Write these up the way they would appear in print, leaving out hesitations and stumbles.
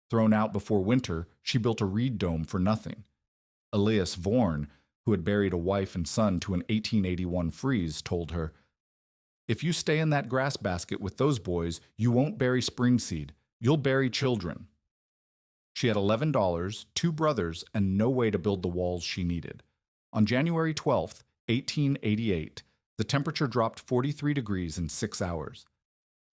Thrown out before winter, she built a reed dome for nothing. Elias Vorn, who had buried a wife and son to an 1881 freeze, told her, "If you stay in that grass basket with those boys, you won't bury spring seed. You'll bury children." She had $11, two brothers, and no way to build the walls she needed. On January 12th, 1888, the temperature dropped 43 degrees in 6 hours.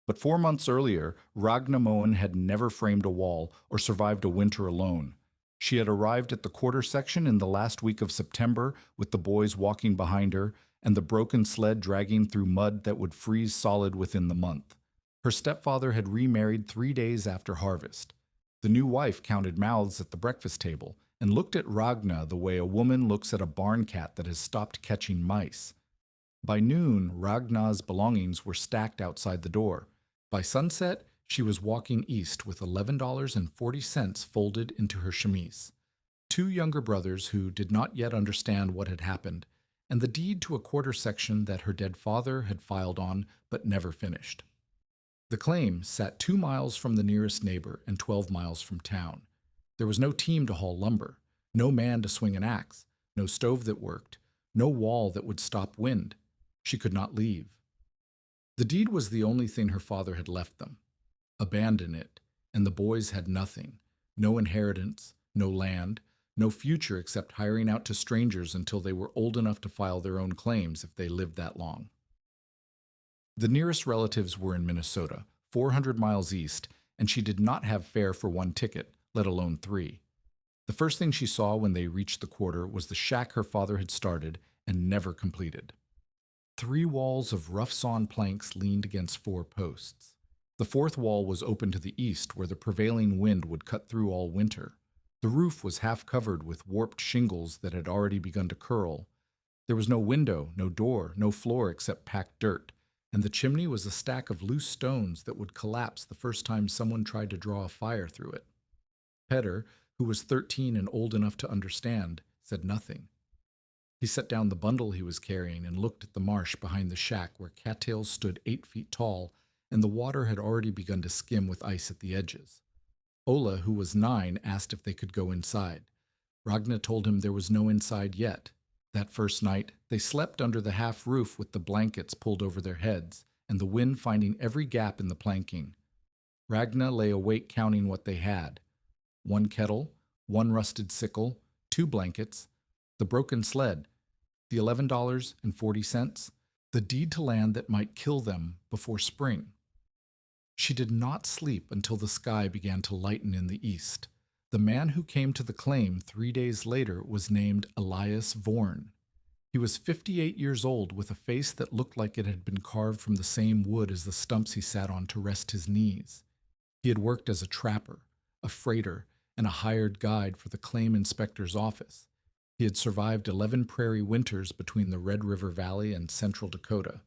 But 4 months earlier, Ragna Moen had never framed a wall or survived a winter alone. She had arrived at the quarter section in the last week of September with the boys walking behind her and the broken sled dragging through mud that would freeze solid within the month. Her stepfather had remarried 3 days after harvest. The new wife counted mouths at the breakfast table and looked at Ragna the way a woman looks at a barn cat that has stopped catching mice. By noon, Ragna's belongings were stacked outside the door. By sunset, she was walking east with $11.40 folded into her chemise. Two younger brothers who did not yet understand what had happened, and the deed to a quarter section that her dead father had filed on but never finished. The claim sat 2 miles from the nearest neighbor and 12 miles from town. There was no team to haul lumber, no man to swing an axe, no stove that worked, no wall that would stop wind. She could not leave. The deed was the only thing her father had left them. Abandon it, and the boys had nothing, no inheritance, no land, no future except hiring out to strangers until they were old enough to file their own claims if they lived that long. The nearest relatives were in Minnesota, 400 miles east, and she did not have fare for one ticket, let alone 3. The first thing she saw when they reached the quarter was the shack her father had started and never completed. 3 walls of rough-sawn planks leaned against 4 posts. The 4th wall was open to the east, where the prevailing wind would cut through all winter. The roof was half covered with warped shingles that had already begun to curl. There was no window, no door, no floor except packed dirt, and the chimney was a stack of loose stones that would collapse the first time someone tried to draw a fire through it. Petter, who was 13 and old enough to understand, said nothing. He set down the bundle he was carrying and looked at the marsh behind the shack where cattails stood 8 feet tall and the water had already begun to skim with ice at the edges. Ola, who was 9, asked if they could go inside. Ragna told him there was no inside yet. That first night, they slept under the half roof with the blankets pulled over their heads and the wind finding every gap in the planking. Ragna lay awake counting what they had. 1 kettle, 1 rusted sickle, 2 blankets, the broken sled, the $11.40, the deed to land that might kill them before spring. She did not sleep until the sky began to lighten in the east. The man who came to the claim 3 days later was named Elias Vorn. He was 58 years old with a face that looked like it had been carved from the same wood as the stumps he sat on to rest his knees. He had worked as a trapper, a freighter, and a hired guide for the claim inspector's office. He had survived 11 prairie winters between the Red River Valley and central Dakota.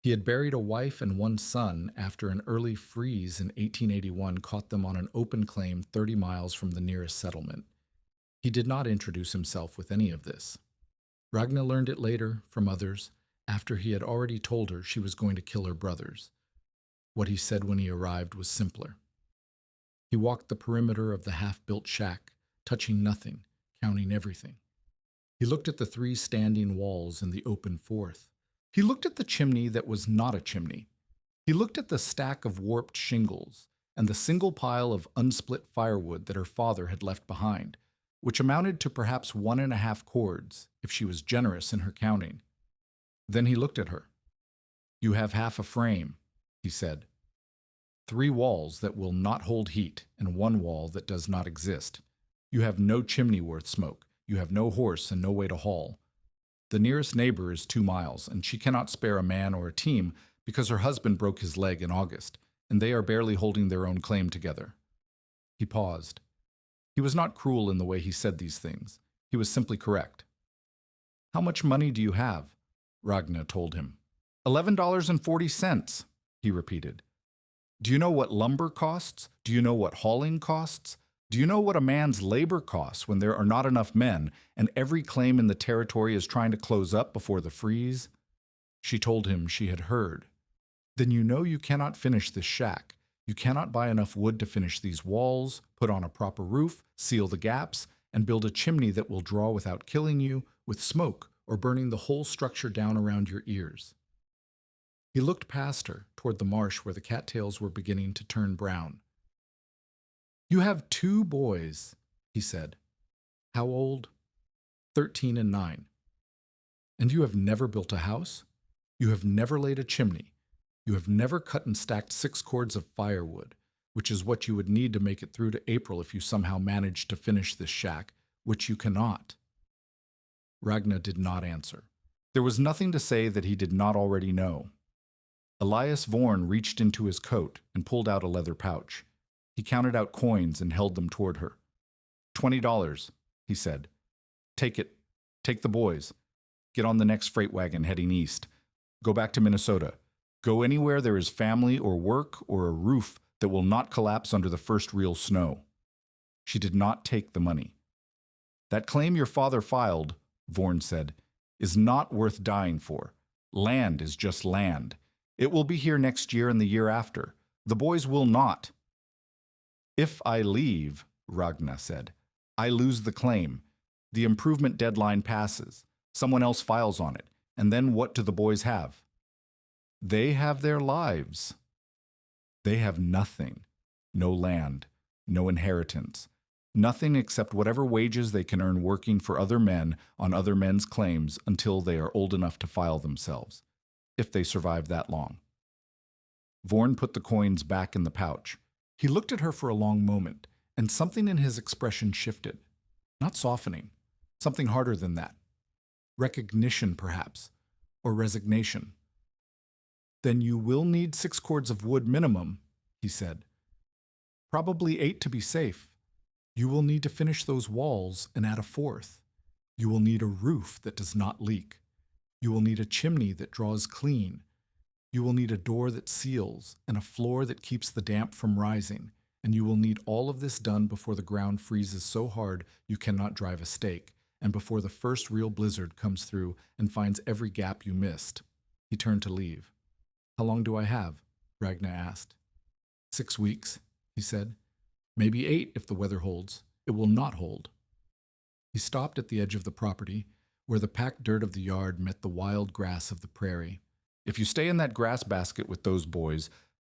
He had buried a wife and 1 son after an early freeze in 1881 caught them on an open claim 30 miles from the nearest settlement. He did not introduce himself with any of this. Ragna learned it later from others after he had already told her she was going to kill her brothers. What he said when he arrived was simpler. He walked the perimeter of the half-built shack, touching nothing, counting everything. He looked at the 3 standing walls and the open 4th. He looked at the chimney that was not a chimney. He looked at the stack of warped shingles and the single pile of unsplit firewood that her father had left behind, which amounted to perhaps 1.5 cords, if she was generous in her counting. Then he looked at her. "You have half a frame," he said. 3 walls that will not hold heat and 1 wall that does not exist. You have no chimney worth smoke. You have no horse and no way to haul. The nearest neighbor is 2 miles, and she cannot spare a man or a team because her husband broke his leg in August, and they are barely holding their own claim together. He paused. He was not cruel in the way he said these things. He was simply correct. "How much money do you have?" Ragna told him. $11.40, he repeated. "Do you know what lumber costs? Do you know what hauling costs? Do you know what a man's labor costs when there are not enough men and every claim in the territory is trying to close up before the freeze?" She told him she had heard. "Then you know you cannot finish this shack. You cannot buy enough wood to finish these walls, put on a proper roof, seal the gaps, and build a chimney that will draw without killing you with smoke or burning the whole structure down around your ears. He looked past her, toward the marsh where the cattails were beginning to turn brown. You have 2 boys, he said. How old? 13 and 9. And you have never built a house? You have never laid a chimney. You have never cut and stacked 6 cords of firewood, which is what you would need to make it through to April if you somehow managed to finish this shack, which you cannot. Ragnar did not answer. There was nothing to say that he did not already know. Elias Vorn reached into his coat and pulled out a leather pouch. He counted out coins and held them toward her. $20, he said. Take it. Take the boys. Get on the next freight wagon heading east. Go back to Minnesota. Go anywhere there is family or work or a roof that will not collapse under the first real snow. She did not take the money. That claim your father filed, Vorn said, is not worth dying for. Land is just land. It will be here next year and the year after. The boys will not. If I leave, Ragnar said, I lose the claim. The improvement deadline passes. Someone else files on it. And then what do the boys have? They have their lives. They have nothing. No land. No inheritance. Nothing except whatever wages they can earn working for other men on other men's claims until they are old enough to file themselves, if they survive that long. Vorn put the coins back in the pouch. He looked at her for a long moment, and something in his expression shifted. Not softening. Something harder than that. Recognition, perhaps, or resignation. Then you will need 6 cords of wood minimum, he said. Probably 8 to be safe. You will need to finish those walls and add a 4th. You will need a roof that does not leak. You will need a chimney that draws clean. You will need a door that seals and a floor that keeps the damp from rising. And you will need all of this done before the ground freezes so hard you cannot drive a stake, and before the first real blizzard comes through and finds every gap you missed. He turned to leave. How long do I have? Ragnar asked. 6 weeks, he said. Maybe 8 if the weather holds. It will not hold. He stopped at the edge of the property, where the packed dirt of the yard met the wild grass of the prairie. If you stay in that grass basket with those boys,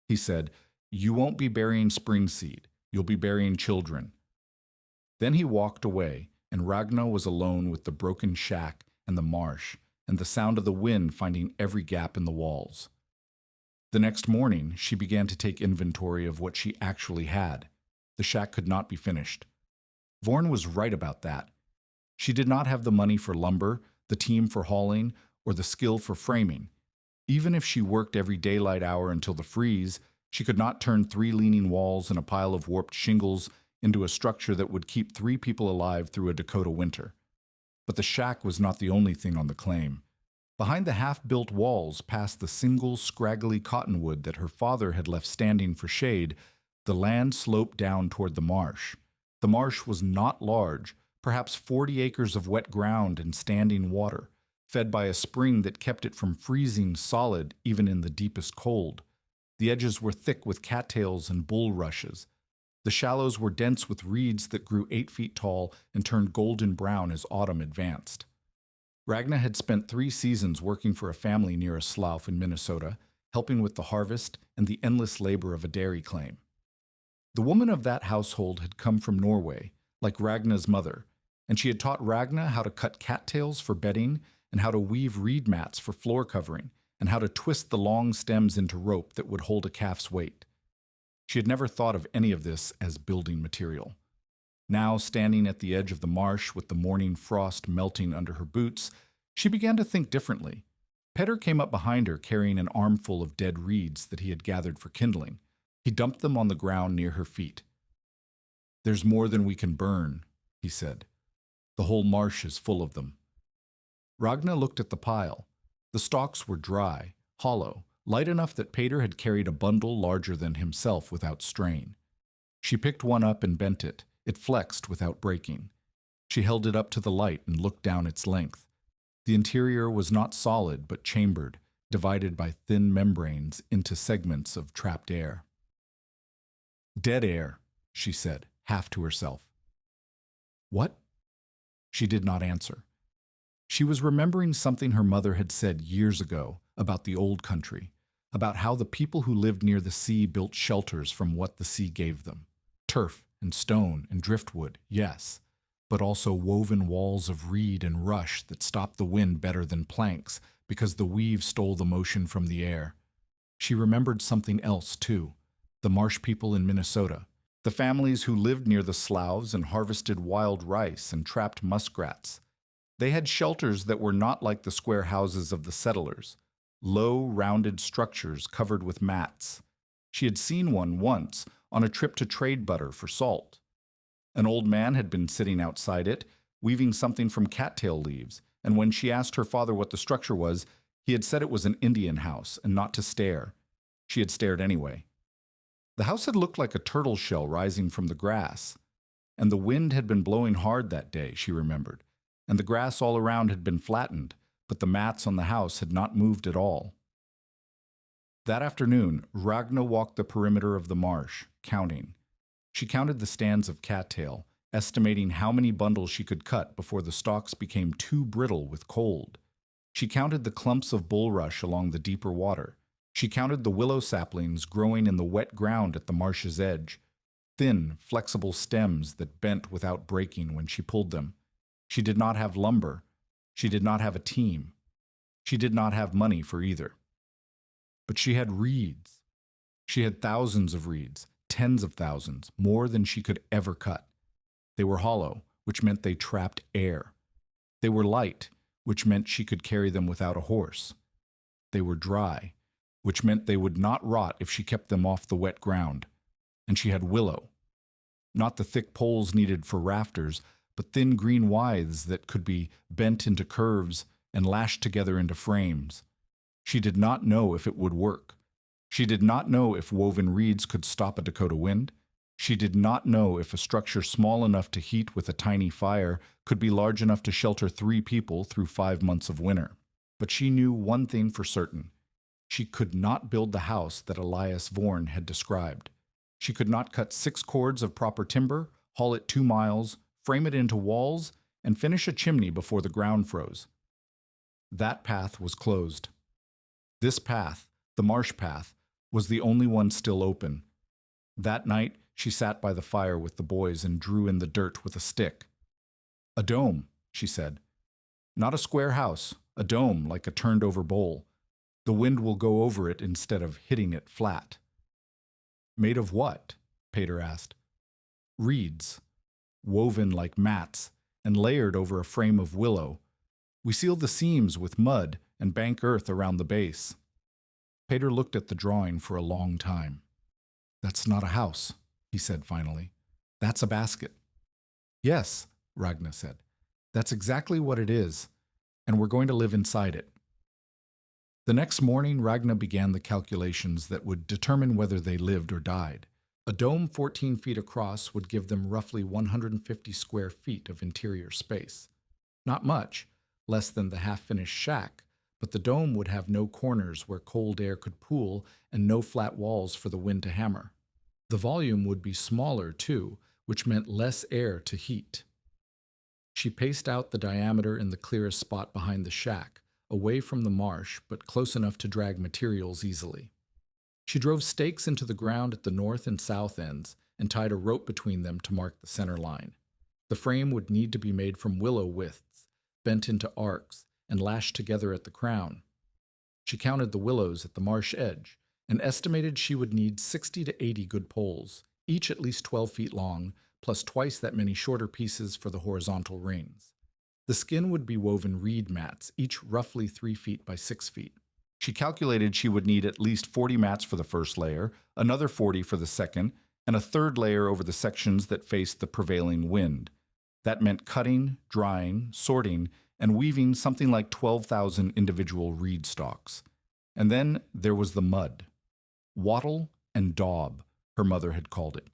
he said, you won't be burying spring seed. You'll be burying children. Then he walked away, and Ragnar was alone with the broken shack and the marsh, and the sound of the wind finding every gap in the walls. The next morning, she began to take inventory of what she actually had. The shack could not be finished. Vorn was right about that. She did not have the money for lumber, the team for hauling, or the skill for framing. Even if she worked every daylight hour until the freeze, she could not turn 3 leaning walls and a pile of warped shingles into a structure that would keep 3 people alive through a Dakota winter. But the shack was not the only thing on the claim. Behind the half-built walls, past the single, scraggly cottonwood that her father had left standing for shade, the land sloped down toward the marsh. The marsh was not large, perhaps 40 acres of wet ground and standing water, fed by a spring that kept it from freezing solid even in the deepest cold. The edges were thick with cattails and bulrushes. The shallows were dense with reeds that grew 8 feet tall and turned golden brown as autumn advanced. Ragnar had spent 3 seasons working for a family near a slough in Minnesota, helping with the harvest and the endless labor of a dairy claim. The woman of that household had come from Norway, like Ragnar's mother, and she had taught Ragnar how to cut cattails for bedding and how to weave reed mats for floor covering, and how to twist the long stems into rope that would hold a calf's weight. She had never thought of any of this as building material. Now, standing at the edge of the marsh with the morning frost melting under her boots, she began to think differently. Petter came up behind her carrying an armful of dead reeds that he had gathered for kindling. He dumped them on the ground near her feet. "There's more than we can burn," he said. "The whole marsh is full of them." Ragnar looked at the pile. The stalks were dry, hollow, light enough that Peter had carried a bundle larger than himself without strain. She picked one up and bent it. It flexed without breaking. She held it up to the light and looked down its length. The interior was not solid but chambered, divided by thin membranes into segments of trapped air. Dead air, she said, half to herself. What? She did not answer. She was remembering something her mother had said years ago about the old country, about how the people who lived near the sea built shelters from what the sea gave them. Turf and stone and driftwood, yes, but also woven walls of reed and rush that stopped the wind better than planks because the weave stole the motion from the air. She remembered something else, too, the marsh people in Minnesota, the families who lived near the sloughs and harvested wild rice and trapped muskrats. They had shelters that were not like the square houses of the settlers, low, rounded structures covered with mats. She had seen one once on a trip to trade butter for salt. An old man had been sitting outside it, weaving something from cattail leaves, and when she asked her father what the structure was, he had said it was an Indian house and not to stare. She had stared anyway. The house had looked like a turtle shell rising from the grass, and the wind had been blowing hard that day, she remembered, and the grass all around had been flattened, but the mats on the house had not moved at all. That afternoon, Ragna walked the perimeter of the marsh, counting. She counted the stands of cattail, estimating how many bundles she could cut before the stalks became too brittle with cold. She counted the clumps of bulrush along the deeper water. She counted the willow saplings growing in the wet ground at the marsh's edge, thin, flexible stems that bent without breaking when she pulled them. She did not have lumber. She did not have a team. She did not have money for either. But she had reeds. She had thousands of reeds, tens of thousands, more than she could ever cut. They were hollow, which meant they trapped air. They were light, which meant she could carry them without a horse. They were dry, which meant they would not rot if she kept them off the wet ground. And she had willow. Not the thick poles needed for rafters, but thin green withes that could be bent into curves and lashed together into frames. She did not know if it would work. She did not know if woven reeds could stop a Dakota wind. She did not know if a structure small enough to heat with a tiny fire could be large enough to shelter 3 people through 5 months of winter. But she knew one thing for certain. She could not build the house that Elias Vorn had described. She could not cut 6 cords of proper timber, haul it 2 miles, frame it into walls, and finish a chimney before the ground froze. That path was closed. This path, the marsh path, was the only one still open. That night, she sat by the fire with the boys and drew in the dirt with a stick. "A dome," she said. "Not a square house, a dome like a turned-over bowl. The wind will go over it instead of hitting it flat." "Made of what?" Peter asked. "Reeds, woven like mats and layered over a frame of willow. We sealed the seams with mud and bank earth around the base." Peter looked at the drawing for a long time. "That's not a house," he said finally. "That's a basket." "Yes," Ragna said. "That's exactly what it is, and we're going to live inside it." The next morning, Ragna began the calculations that would determine whether they lived or died. A dome 14 feet across would give them roughly 150 square feet of interior space. Not much, less than the half-finished shack, but the dome would have no corners where cold air could pool and no flat walls for the wind to hammer. The volume would be smaller, too, which meant less air to heat. She paced out the diameter in the clearest spot behind the shack, away from the marsh, but close enough to drag materials easily. She drove stakes into the ground at the north and south ends and tied a rope between them to mark the center line. The frame would need to be made from willow withes, bent into arcs, and lashed together at the crown. She counted the willows at the marsh edge and estimated she would need 60 to 80 good poles, each at least 12 feet long, plus twice that many shorter pieces for the horizontal rings. The skin would be woven reed mats, each roughly 3 feet by 6 feet. She calculated she would need at least 40 mats for the first layer, another 40 for the second, and a third layer over the sections that faced the prevailing wind. That meant cutting, drying, sorting, and weaving something like 12,000 individual reed stalks. And then there was the mud. Wattle and Daub, her mother had called it.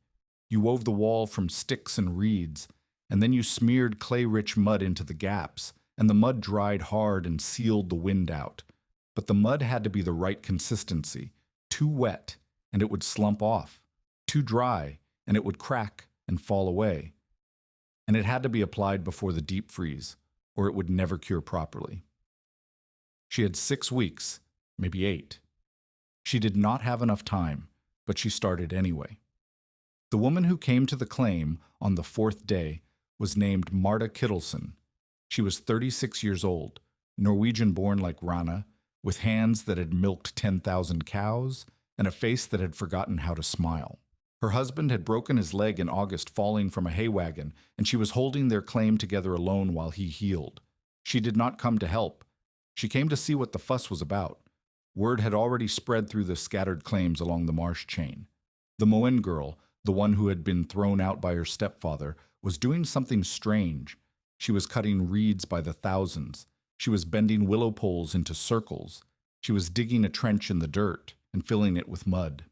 You wove the wall from sticks and reeds, and then you smeared clay-rich mud into the gaps, and the mud dried hard and sealed the wind out. But the mud had to be the right consistency, too wet, and it would slump off. too dry, and it would crack and fall away. And it had to be applied before the deep freeze, or it would never cure properly. She had 6 weeks, maybe 8. She did not have enough time, but she started anyway. The woman who came to the claim on the 4th day was named Marta Kittelsen. She was 36 years old, Norwegian-born like Rana, with hands that had milked 10,000 cows and a face that had forgotten how to smile. Her husband had broken his leg in August falling from a hay wagon, and she was holding their claim together alone while he healed. She did not come to help. She came to see what the fuss was about. Word had already spread through the scattered claims along the marsh chain. The Moen girl, the one who had been thrown out by her stepfather, was doing something strange. She was cutting reeds by the thousands. She was bending willow poles into circles. She was digging a trench in the dirt and filling it with mud.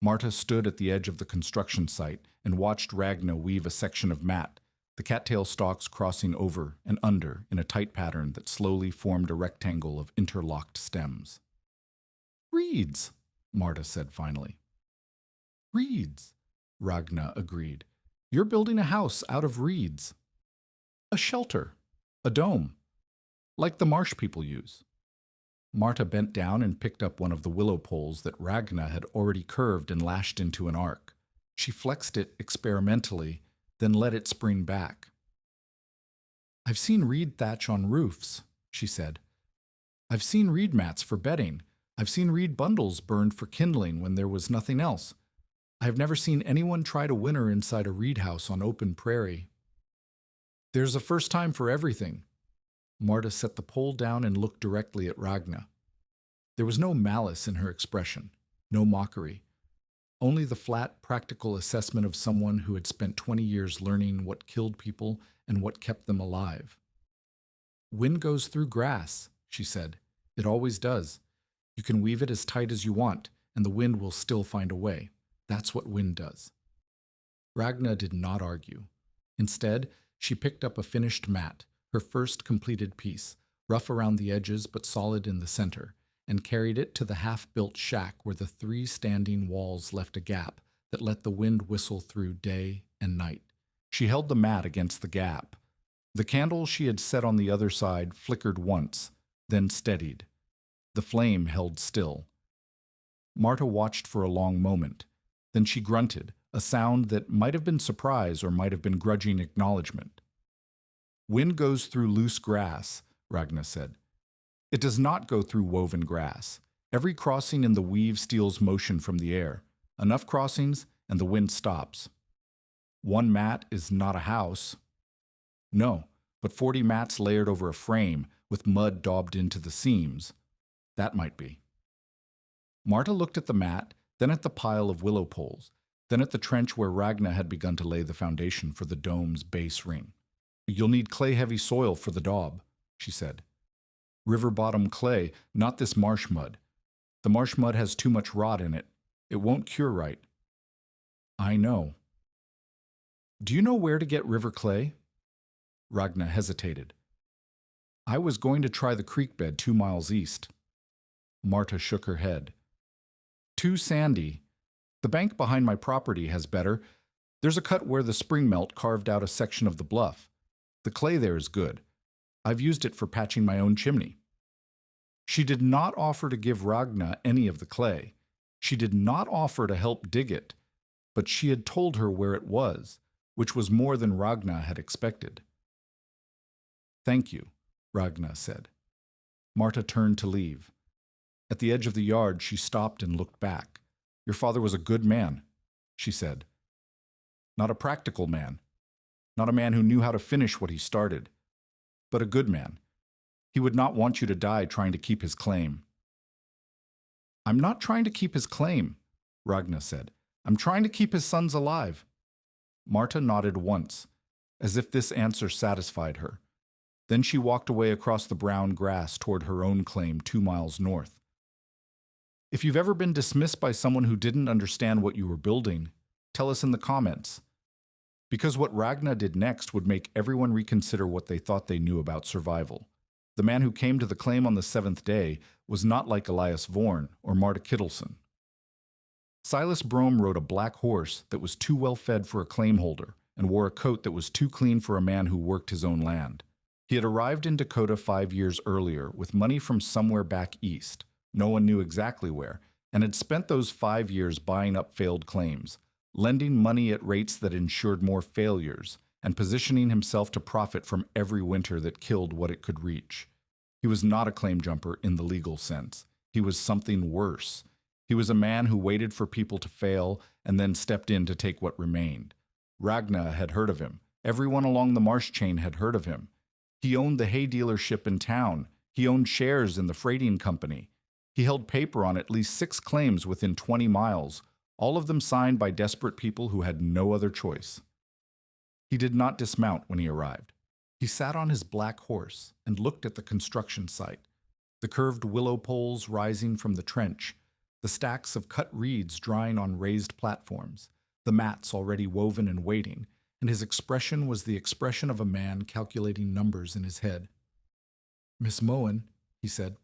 Marta stood at the edge of the construction site and watched Ragna weave a section of mat, the cattail stalks crossing over and under in a tight pattern that slowly formed a rectangle of interlocked stems. "Reeds," Marta said finally. "Reeds," Ragna agreed. "You're building a house out of reeds. A shelter, a dome, like the marsh people use." Marta bent down and picked up one of the willow poles that Ragna had already curved and lashed into an arc. She flexed it experimentally, then let it spring back. "I've seen reed thatch on roofs," she said. "I've seen reed mats for bedding. I've seen reed bundles burned for kindling when there was nothing else. I have never seen anyone try to winter inside a reed house on open prairie." "There's a first time for everything." Marta set the pole down and looked directly at Ragna. There was no malice in her expression, no mockery, only the flat, practical assessment of someone who had spent 20 years learning what killed people and what kept them alive. "Wind goes through grass," she said. "It always does. You can weave it as tight as you want, and the wind will still find a way. That's what wind does." Ragna did not argue. Instead, she picked up a finished mat, her first completed piece, rough around the edges but solid in the center, and carried it to the half-built shack where the 3 standing walls left a gap that let the wind whistle through day and night. She held the mat against the gap. The candle she had set on the other side flickered once, then steadied. The flame held still. Marta watched for a long moment. Then she grunted, a sound that might have been surprise or might have been grudging acknowledgement. "Wind goes through loose grass," Ragna said. "It does not go through woven grass. Every crossing in the weave steals motion from the air. Enough crossings, and the wind stops. One mat is not a house." "No, but 40 mats layered over a frame, with mud daubed into the seams. That might be." Marta looked at the mat, then at the pile of willow poles, then at the trench where Ragna had begun to lay the foundation for the dome's base ring. "You'll need clay-heavy soil for the daub," she said. "River-bottom clay, not this marsh mud. The marsh mud has too much rot in it. It won't cure right." "I know." "Do you know where to get river clay?" Ragna hesitated. "I was going to try the creek bed 2 miles east." Marta shook her head. "Too sandy. The bank behind my property has better. There's a cut where the spring melt carved out a section of the bluff. The clay there is good. I've used it for patching my own chimney." She did not offer to give Ragna any of the clay. She did not offer to help dig it, but she had told her where it was, which was more than Ragna had expected. "Thank you," Ragna said. Marta turned to leave. At the edge of the yard, she stopped and looked back. "Your father was a good man," she said. "Not a practical man. Not a man who knew how to finish what he started. But a good man. He would not want you to die trying to keep his claim." "I'm not trying to keep his claim," Ragna said. "I'm trying to keep his sons alive." Marta nodded once, as if this answer satisfied her. Then she walked away across the brown grass toward her own claim 2 miles north. If you've ever been dismissed by someone who didn't understand what you were building, tell us in the comments. Because what Ragna did next would make everyone reconsider what they thought they knew about survival. The man who came to the claim on the 7th day was not like Elias Vorn or Marta Kittelsen. Silas Brome rode a black horse that was too well fed for a claim holder and wore a coat that was too clean for a man who worked his own land. He had arrived in Dakota 5 years earlier with money from somewhere back east, no one knew exactly where, and had spent those 5 years buying up failed claims, lending money at rates that ensured more failures, and positioning himself to profit from every winter that killed what it could reach. He was not a claim jumper in the legal sense. He was something worse. He was a man who waited for people to fail and then stepped in to take what remained. Ragna had heard of him. Everyone along the marsh chain had heard of him. He owned the hay dealership in town. He owned shares in the freighting company. He held paper on at least 6 claims within 20 miles, all of them signed by desperate people who had no other choice. He did not dismount when he arrived. He sat on his black horse and looked at the construction site, the curved willow poles rising from the trench, the stacks of cut reeds drying on raised platforms, the mats already woven and waiting, and his expression was the expression of a man calculating numbers in his head. "Miss Moen," he said.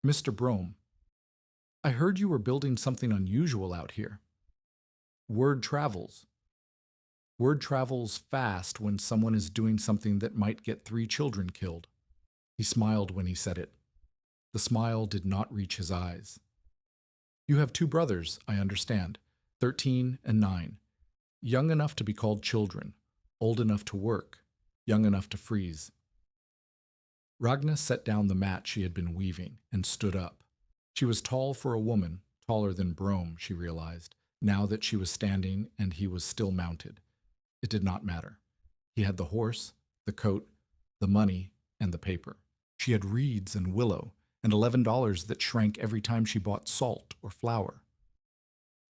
"Mr. Brome, I heard you were building something unusual out here. Word travels. Word travels fast when someone is doing something that might get 3 children killed." He smiled when he said it. The smile did not reach his eyes. "You have 2 brothers, I understand, 13 and 9. Young enough to be called children, old enough to work, young enough to freeze." Ragna set down the mat she had been weaving and stood up. She was tall for a woman, taller than Brome, she realized, now that she was standing and he was still mounted. It did not matter. He had the horse, the coat, the money, and the paper. She had reeds and willow, and $11 that shrank every time she bought salt or flour.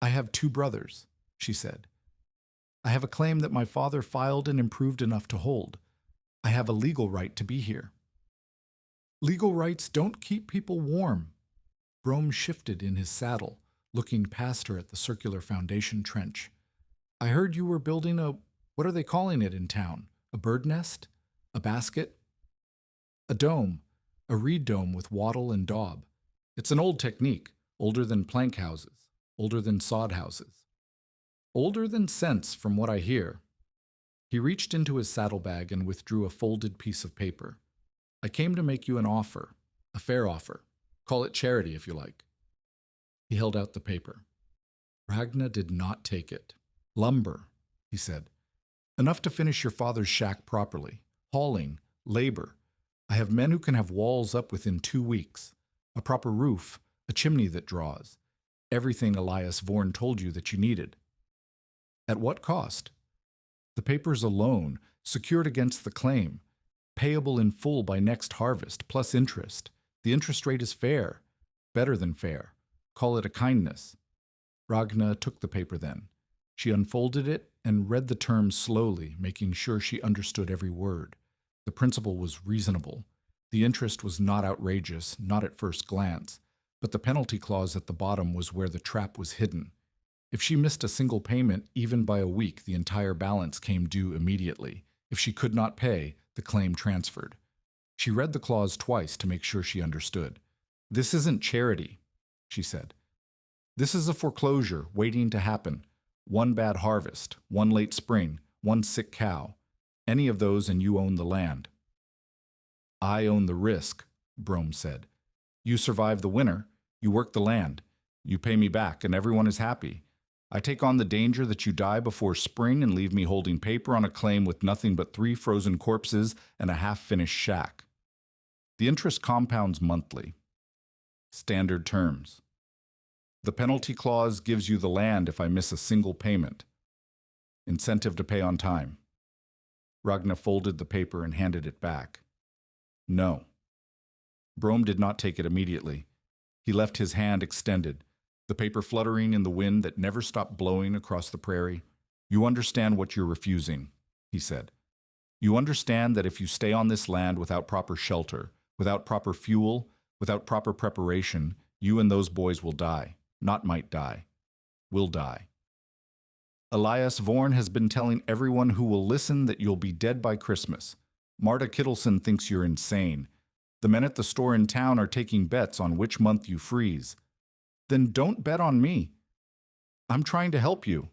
"I have 2 brothers," she said. "I have a claim that my father filed and improved enough to hold. I have a legal right to be here." "Legal rights don't keep people warm." Brome shifted in his saddle, looking past her at the circular foundation trench. "I heard you were building what are they calling it in town? A bird nest? A basket?" "A dome. A reed dome with wattle and daub. It's an old technique, older than plank houses, older than sod houses. Older than sense, from what I hear." He reached into his saddlebag and withdrew a folded piece of paper. "I came to make you an offer, a fair offer. Call it charity if you like." He held out the paper. Ragna did not take it. "Lumber," he said. "Enough to finish your father's shack properly. Hauling, labor. I have men who can have walls up within 2 weeks. A proper roof, a chimney that draws. Everything Elias Vorn told you that you needed." "At what cost?" "The paper's a loan, secured against the claim. Payable in full by next harvest, plus interest. The interest rate is fair. Better than fair. Call it a kindness." Ragna took the paper then. She unfolded it and read the terms slowly, making sure she understood every word. The principle was reasonable. The interest was not outrageous, not at first glance, but the penalty clause at the bottom was where the trap was hidden. If she missed a single payment, even by a week, the entire balance came due immediately. If she could not pay, the claim transferred. She read the clause twice to make sure she understood. "This isn't charity," she said. "This is a foreclosure waiting to happen. 1 bad harvest, 1 late spring, 1 sick cow. Any of those and you own the land." "I own the risk," Brome said. "You survive the winter, you work the land, you pay me back, and everyone is happy. I take on the danger that you die before spring and leave me holding paper on a claim with nothing but 3 frozen corpses and a half-finished shack. The interest compounds monthly. Standard terms. The penalty clause gives you the land if I miss a single payment. Incentive to pay on time." Ragna folded the paper and handed it back. "No." Brome did not take it immediately. He left his hand extended, the paper fluttering in the wind that never stopped blowing across the prairie. "You understand what you're refusing," he said. "You understand that if you stay on this land without proper shelter, without proper fuel, without proper preparation, you and those boys will die. Not might die. Will die. Elias Vorn has been telling everyone who will listen that you'll be dead by Christmas. Marta Kittleson thinks you're insane. The men at the store in town are taking bets on which month you freeze. Then don't bet on me. I'm trying to help you.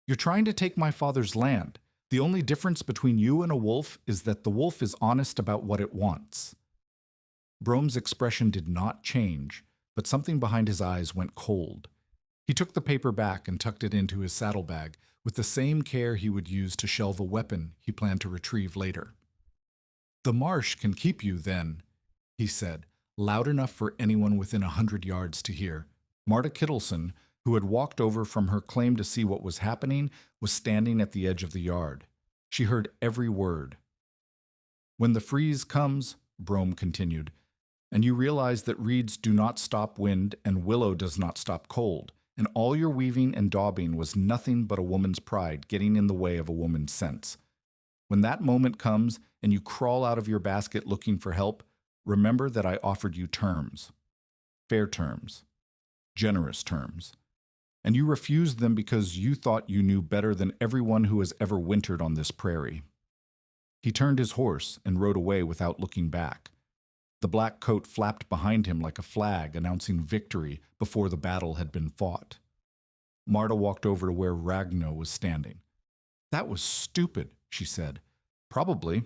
You're trying to take my father's land. The only difference between you and a wolf is that the wolf is honest about what it wants." Brome's expression did not change, but something behind his eyes went cold. He took the paper back and tucked it into his saddlebag with the same care he would use to shelve a weapon he planned to retrieve later. "The marsh can keep you, then," he said, loud enough for anyone within 100 yards to hear. Marta Kittleson, who had walked over from her claim to see what was happening, was standing at the edge of the yard. She heard every word. "When the freeze comes," Brome continued, "and you realize that reeds do not stop wind and willow does not stop cold, and all your weaving and daubing was nothing but a woman's pride getting in the way of a woman's sense. When that moment comes and you crawl out of your basket looking for help, remember that I offered you terms. Fair terms. Generous terms. And you refused them because you thought you knew better than everyone who has ever wintered on this prairie." He turned his horse and rode away without looking back. The black coat flapped behind him like a flag announcing victory before the battle had been fought. Marta walked over to where Ragnar was standing. "That was stupid," she said. "Probably.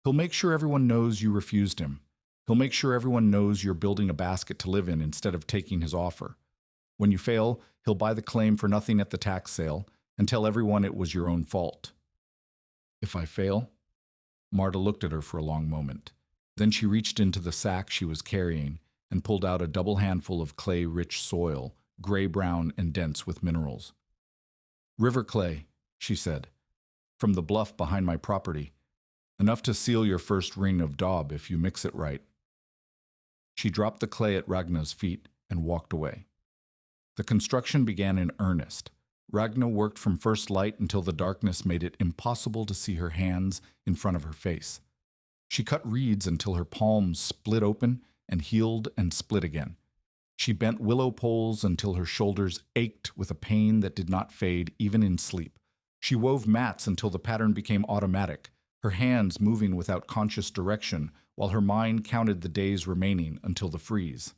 He'll make sure everyone knows you refused him. He'll make sure everyone knows you're building a basket to live in instead of taking his offer. When you fail, he'll buy the claim for nothing at the tax sale and tell everyone it was your own fault." "If I fail?" Marta looked at her for a long moment. Then she reached into the sack she was carrying and pulled out a double handful of clay-rich soil, gray-brown and dense with minerals. "River clay," she said, "from the bluff behind my property. Enough to seal your first ring of daub if you mix it right." She dropped the clay at Ragnar's feet and walked away. The construction began in earnest. Ragnar worked from first light until the darkness made it impossible to see her hands in front of her face. She cut reeds until her palms split open and healed and split again. She bent willow poles until her shoulders ached with a pain that did not fade even in sleep. She wove mats until the pattern became automatic, her hands moving without conscious direction while her mind counted the days remaining until the freeze.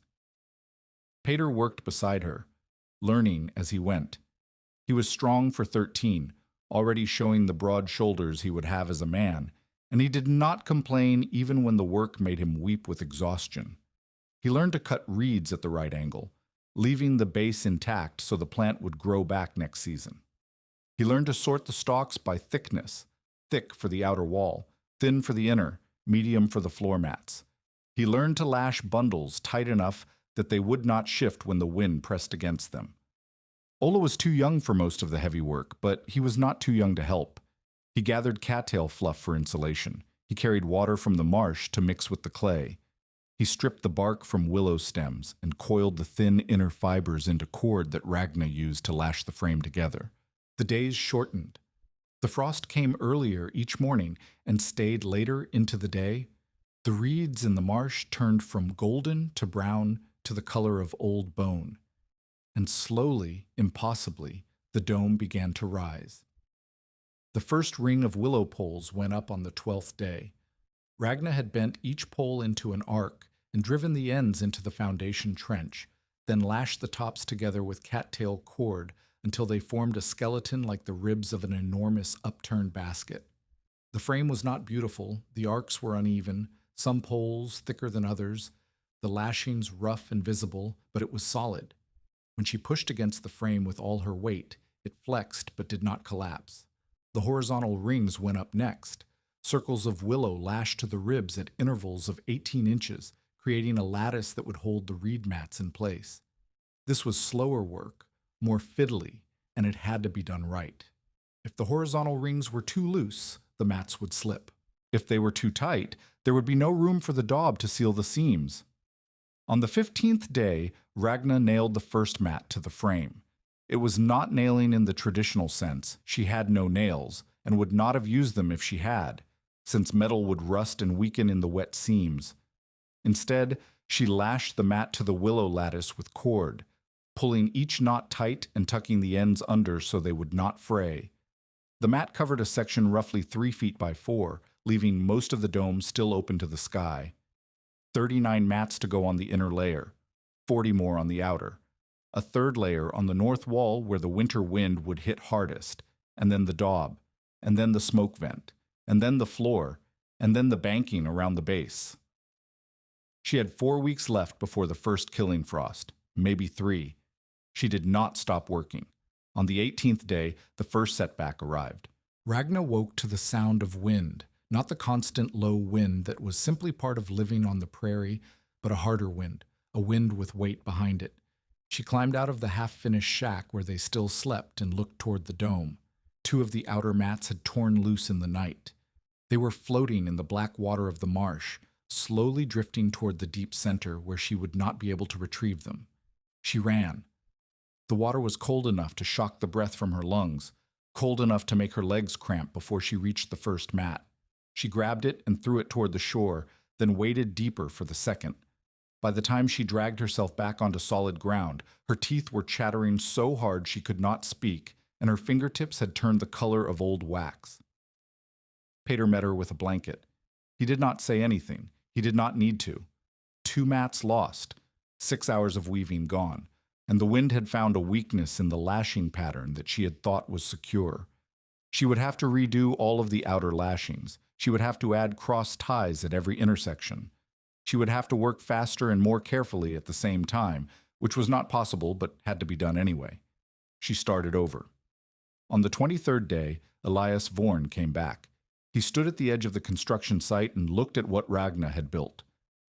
Peter worked beside her, learning as he went. He was strong for 13, already showing the broad shoulders he would have as a man, and he did not complain even when the work made him weep with exhaustion. He learned to cut reeds at the right angle, leaving the base intact so the plant would grow back next season. He learned to sort the stalks by thickness, thick for the outer wall, thin for the inner, medium for the floor mats. He learned to lash bundles tight enough that they would not shift when the wind pressed against them. Ola was too young for most of the heavy work, but he was not too young to help. He gathered cattail fluff for insulation. He carried water from the marsh to mix with the clay. He stripped the bark from willow stems and coiled the thin inner fibers into cord that Ragnar used to lash the frame together. The days shortened. The frost came earlier each morning and stayed later into the day. The reeds in the marsh turned from golden to brown to the color of old bone. And slowly, impossibly, the dome began to rise. The first ring of willow poles went up on the 12th day. Ragnar had bent each pole into an arc and driven the ends into the foundation trench, then lashed the tops together with cattail cord until they formed a skeleton like the ribs of an enormous upturned basket. The frame was not beautiful, the arcs were uneven, some poles thicker than others, the lashings rough and visible, but it was solid. When she pushed against the frame with all her weight, it flexed but did not collapse. The horizontal rings went up next. Circles of willow lashed to the ribs at intervals of 18 inches, creating a lattice that would hold the reed mats in place. This was slower work, more fiddly, and it had to be done right. If the horizontal rings were too loose, the mats would slip. If they were too tight, there would be no room for the daub to seal the seams. On the 15th day, Ragnar nailed the first mat to the frame. It was not nailing in the traditional sense. She had no nails, and would not have used them if she had, since metal would rust and weaken in the wet seams. Instead, she lashed the mat to the willow lattice with cord, pulling each knot tight and tucking the ends under so they would not fray. The mat covered a section roughly 3 feet by 4, leaving most of the dome still open to the sky. 39 mats to go on the inner layer, 40 more on the outer. a third layer on the north wall where the winter wind would hit hardest, and then the daub, and then the smoke vent, and then the floor, and then the banking around the base. She had 4 weeks left before the first killing frost, maybe 3. She did not stop working. On the 18th day, the first setback arrived. Ragna woke to the sound of wind, not the constant low wind that was simply part of living on the prairie, but a harder wind, a wind with weight behind it. She climbed out of the half-finished shack where they still slept and looked toward the dome. 2 of the outer mats had torn loose in the night. They were floating in the black water of the marsh, slowly drifting toward the deep center where she would not be able to retrieve them. She ran. The water was cold enough to shock the breath from her lungs, cold enough to make her legs cramp before she reached the first mat. She grabbed it and threw it toward the shore, then waded deeper for the second. By the time she dragged herself back onto solid ground, her teeth were chattering so hard she could not speak, and her fingertips had turned the color of old wax. Pater met her with a blanket. He did not say anything. He did not need to. 2 mats lost, 6 hours of weaving gone, and the wind had found a weakness in the lashing pattern that she had thought was secure. She would have to redo all of the outer lashings. She would have to add cross ties at every intersection. She would have to work faster and more carefully at the same time, which was not possible but had to be done anyway. She started over. On the 23rd day, Elias Vorn came back. He stood at the edge of the construction site and looked at what Ragna had built.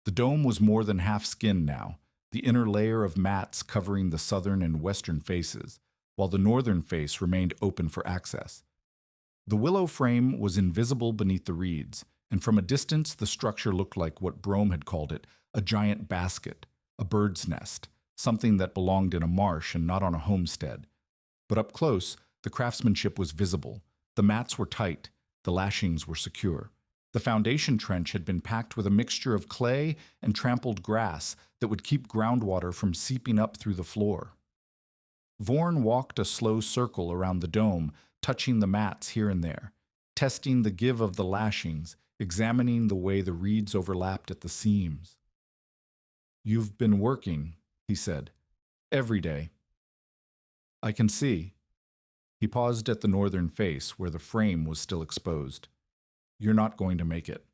The dome was more than half skin now, the inner layer of mats covering the southern and western faces, while the northern face remained open for access. The willow frame was invisible beneath the reeds, and from a distance the structure looked like what Brome had called it, a giant basket, a bird's nest, something that belonged in a marsh and not on a homestead. But up close, the craftsmanship was visible. The mats were tight, the lashings were secure. The foundation trench had been packed with a mixture of clay and trampled grass that would keep groundwater from seeping up through the floor. Vorn walked a slow circle around the dome, touching the mats here and there, testing the give of the lashings, examining the way the reeds overlapped at the seams. "You've been working," he said, "every day." "I can see." He paused at the northern face, where the frame was still exposed. "You're not going to make it."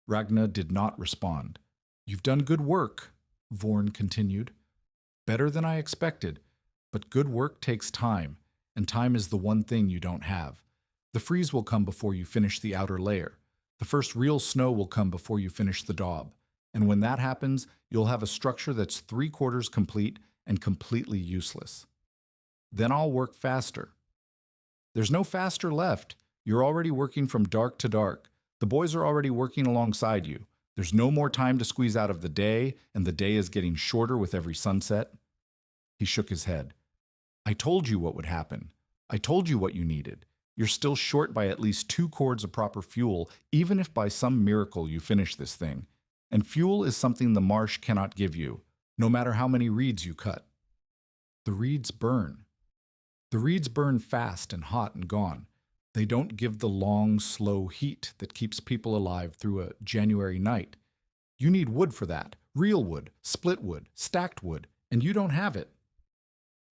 Ragna did not respond. "You've done good work," Vorn continued. "Better than I expected, but good work takes time, and time is the one thing you don't have. The freeze will come before you finish the outer layer. The first real snow will come before you finish the daub. And when that happens, you'll have a structure that's 3/4 complete and completely useless. Then I'll work faster." "There's no faster left. You're already working from dark to dark. The boys are already working alongside you. There's no more time to squeeze out of the day, and the day is getting shorter with every sunset." He shook his head. "I told you what would happen. I told you what you needed. You're still short by at least 2 cords of proper fuel, even if by some miracle you finish this thing. And fuel is something the marsh cannot give you, no matter how many reeds you cut." "The reeds burn." "The reeds burn fast and hot and gone. They don't give the long, slow heat that keeps people alive through a January night. You need wood for that, real wood, split wood, stacked wood, and you don't have it."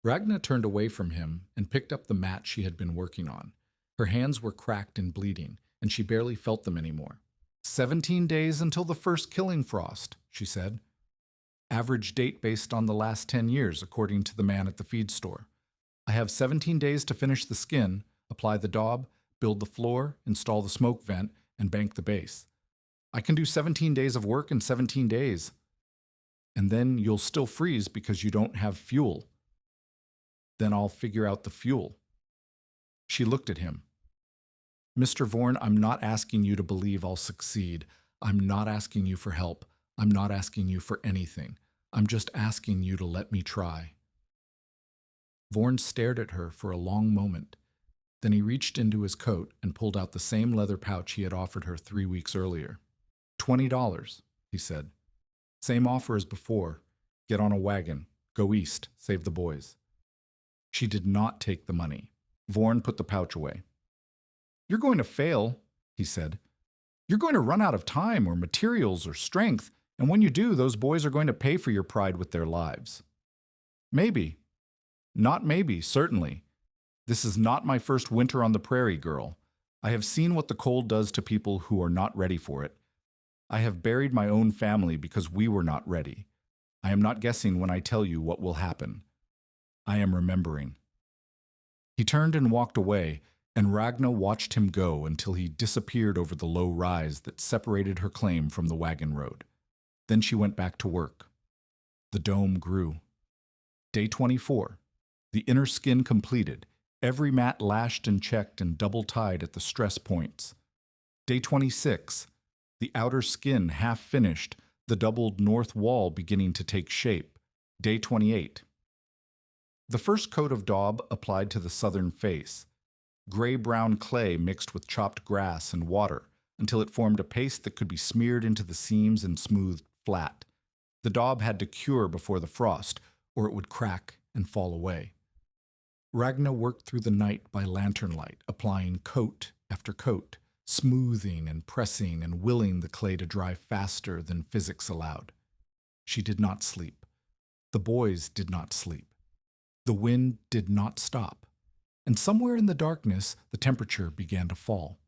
Ragna turned away from him and picked up the mat she had been working on. Her hands were cracked and bleeding, and she barely felt them anymore. 17 days until the first killing frost," she said. "Average date based on the last 10 years, according to the man at the feed store. I have 17 days to finish the skin, apply the daub, build the floor, install the smoke vent, and bank the base. I can do 17 days of work in 17 days. And then you'll still freeze because you don't have fuel. Then I'll figure out the fuel." She looked at him. "Mr. Vorn, I'm not asking you to believe I'll succeed. I'm not asking you for help. I'm not asking you for anything. I'm just asking you to let me try." Vorn stared at her for a long moment. Then he reached into his coat and pulled out the same leather pouch he had offered her 3 weeks earlier. $20, he said. "Same offer as before. Get on a wagon. Go east. Save the boys." She did not take the money. Vorn put the pouch away. "You're going to fail," he said. "You're going to run out of time or materials or strength, and when you do, those boys are going to pay for your pride with their lives." Maybe. Not maybe, certainly. This is not my first winter on the prairie, girl. I have seen what the cold does to people who are not ready for it. I have buried my own family because we were not ready. I am not guessing when I tell you what will happen. I am remembering. He turned and walked away, and Ragna watched him go until he disappeared over the low rise that separated her claim from the wagon road. Then she went back to work. The dome grew. Day 24. The inner skin completed, every mat lashed and checked and double-tied at the stress points. Day 26. The outer skin half finished, the doubled north wall beginning to take shape. Day 28. The first coat of daub applied to the southern face. Gray-brown clay mixed with chopped grass and water until it formed a paste that could be smeared into the seams and smoothed flat. The daub had to cure before the frost, or it would crack and fall away. Ragna worked through the night by lantern light, applying coat after coat, smoothing and pressing and willing the clay to dry faster than physics allowed. She did not sleep. The boys did not sleep. The wind did not stop. And somewhere in the darkness, the temperature began to fall.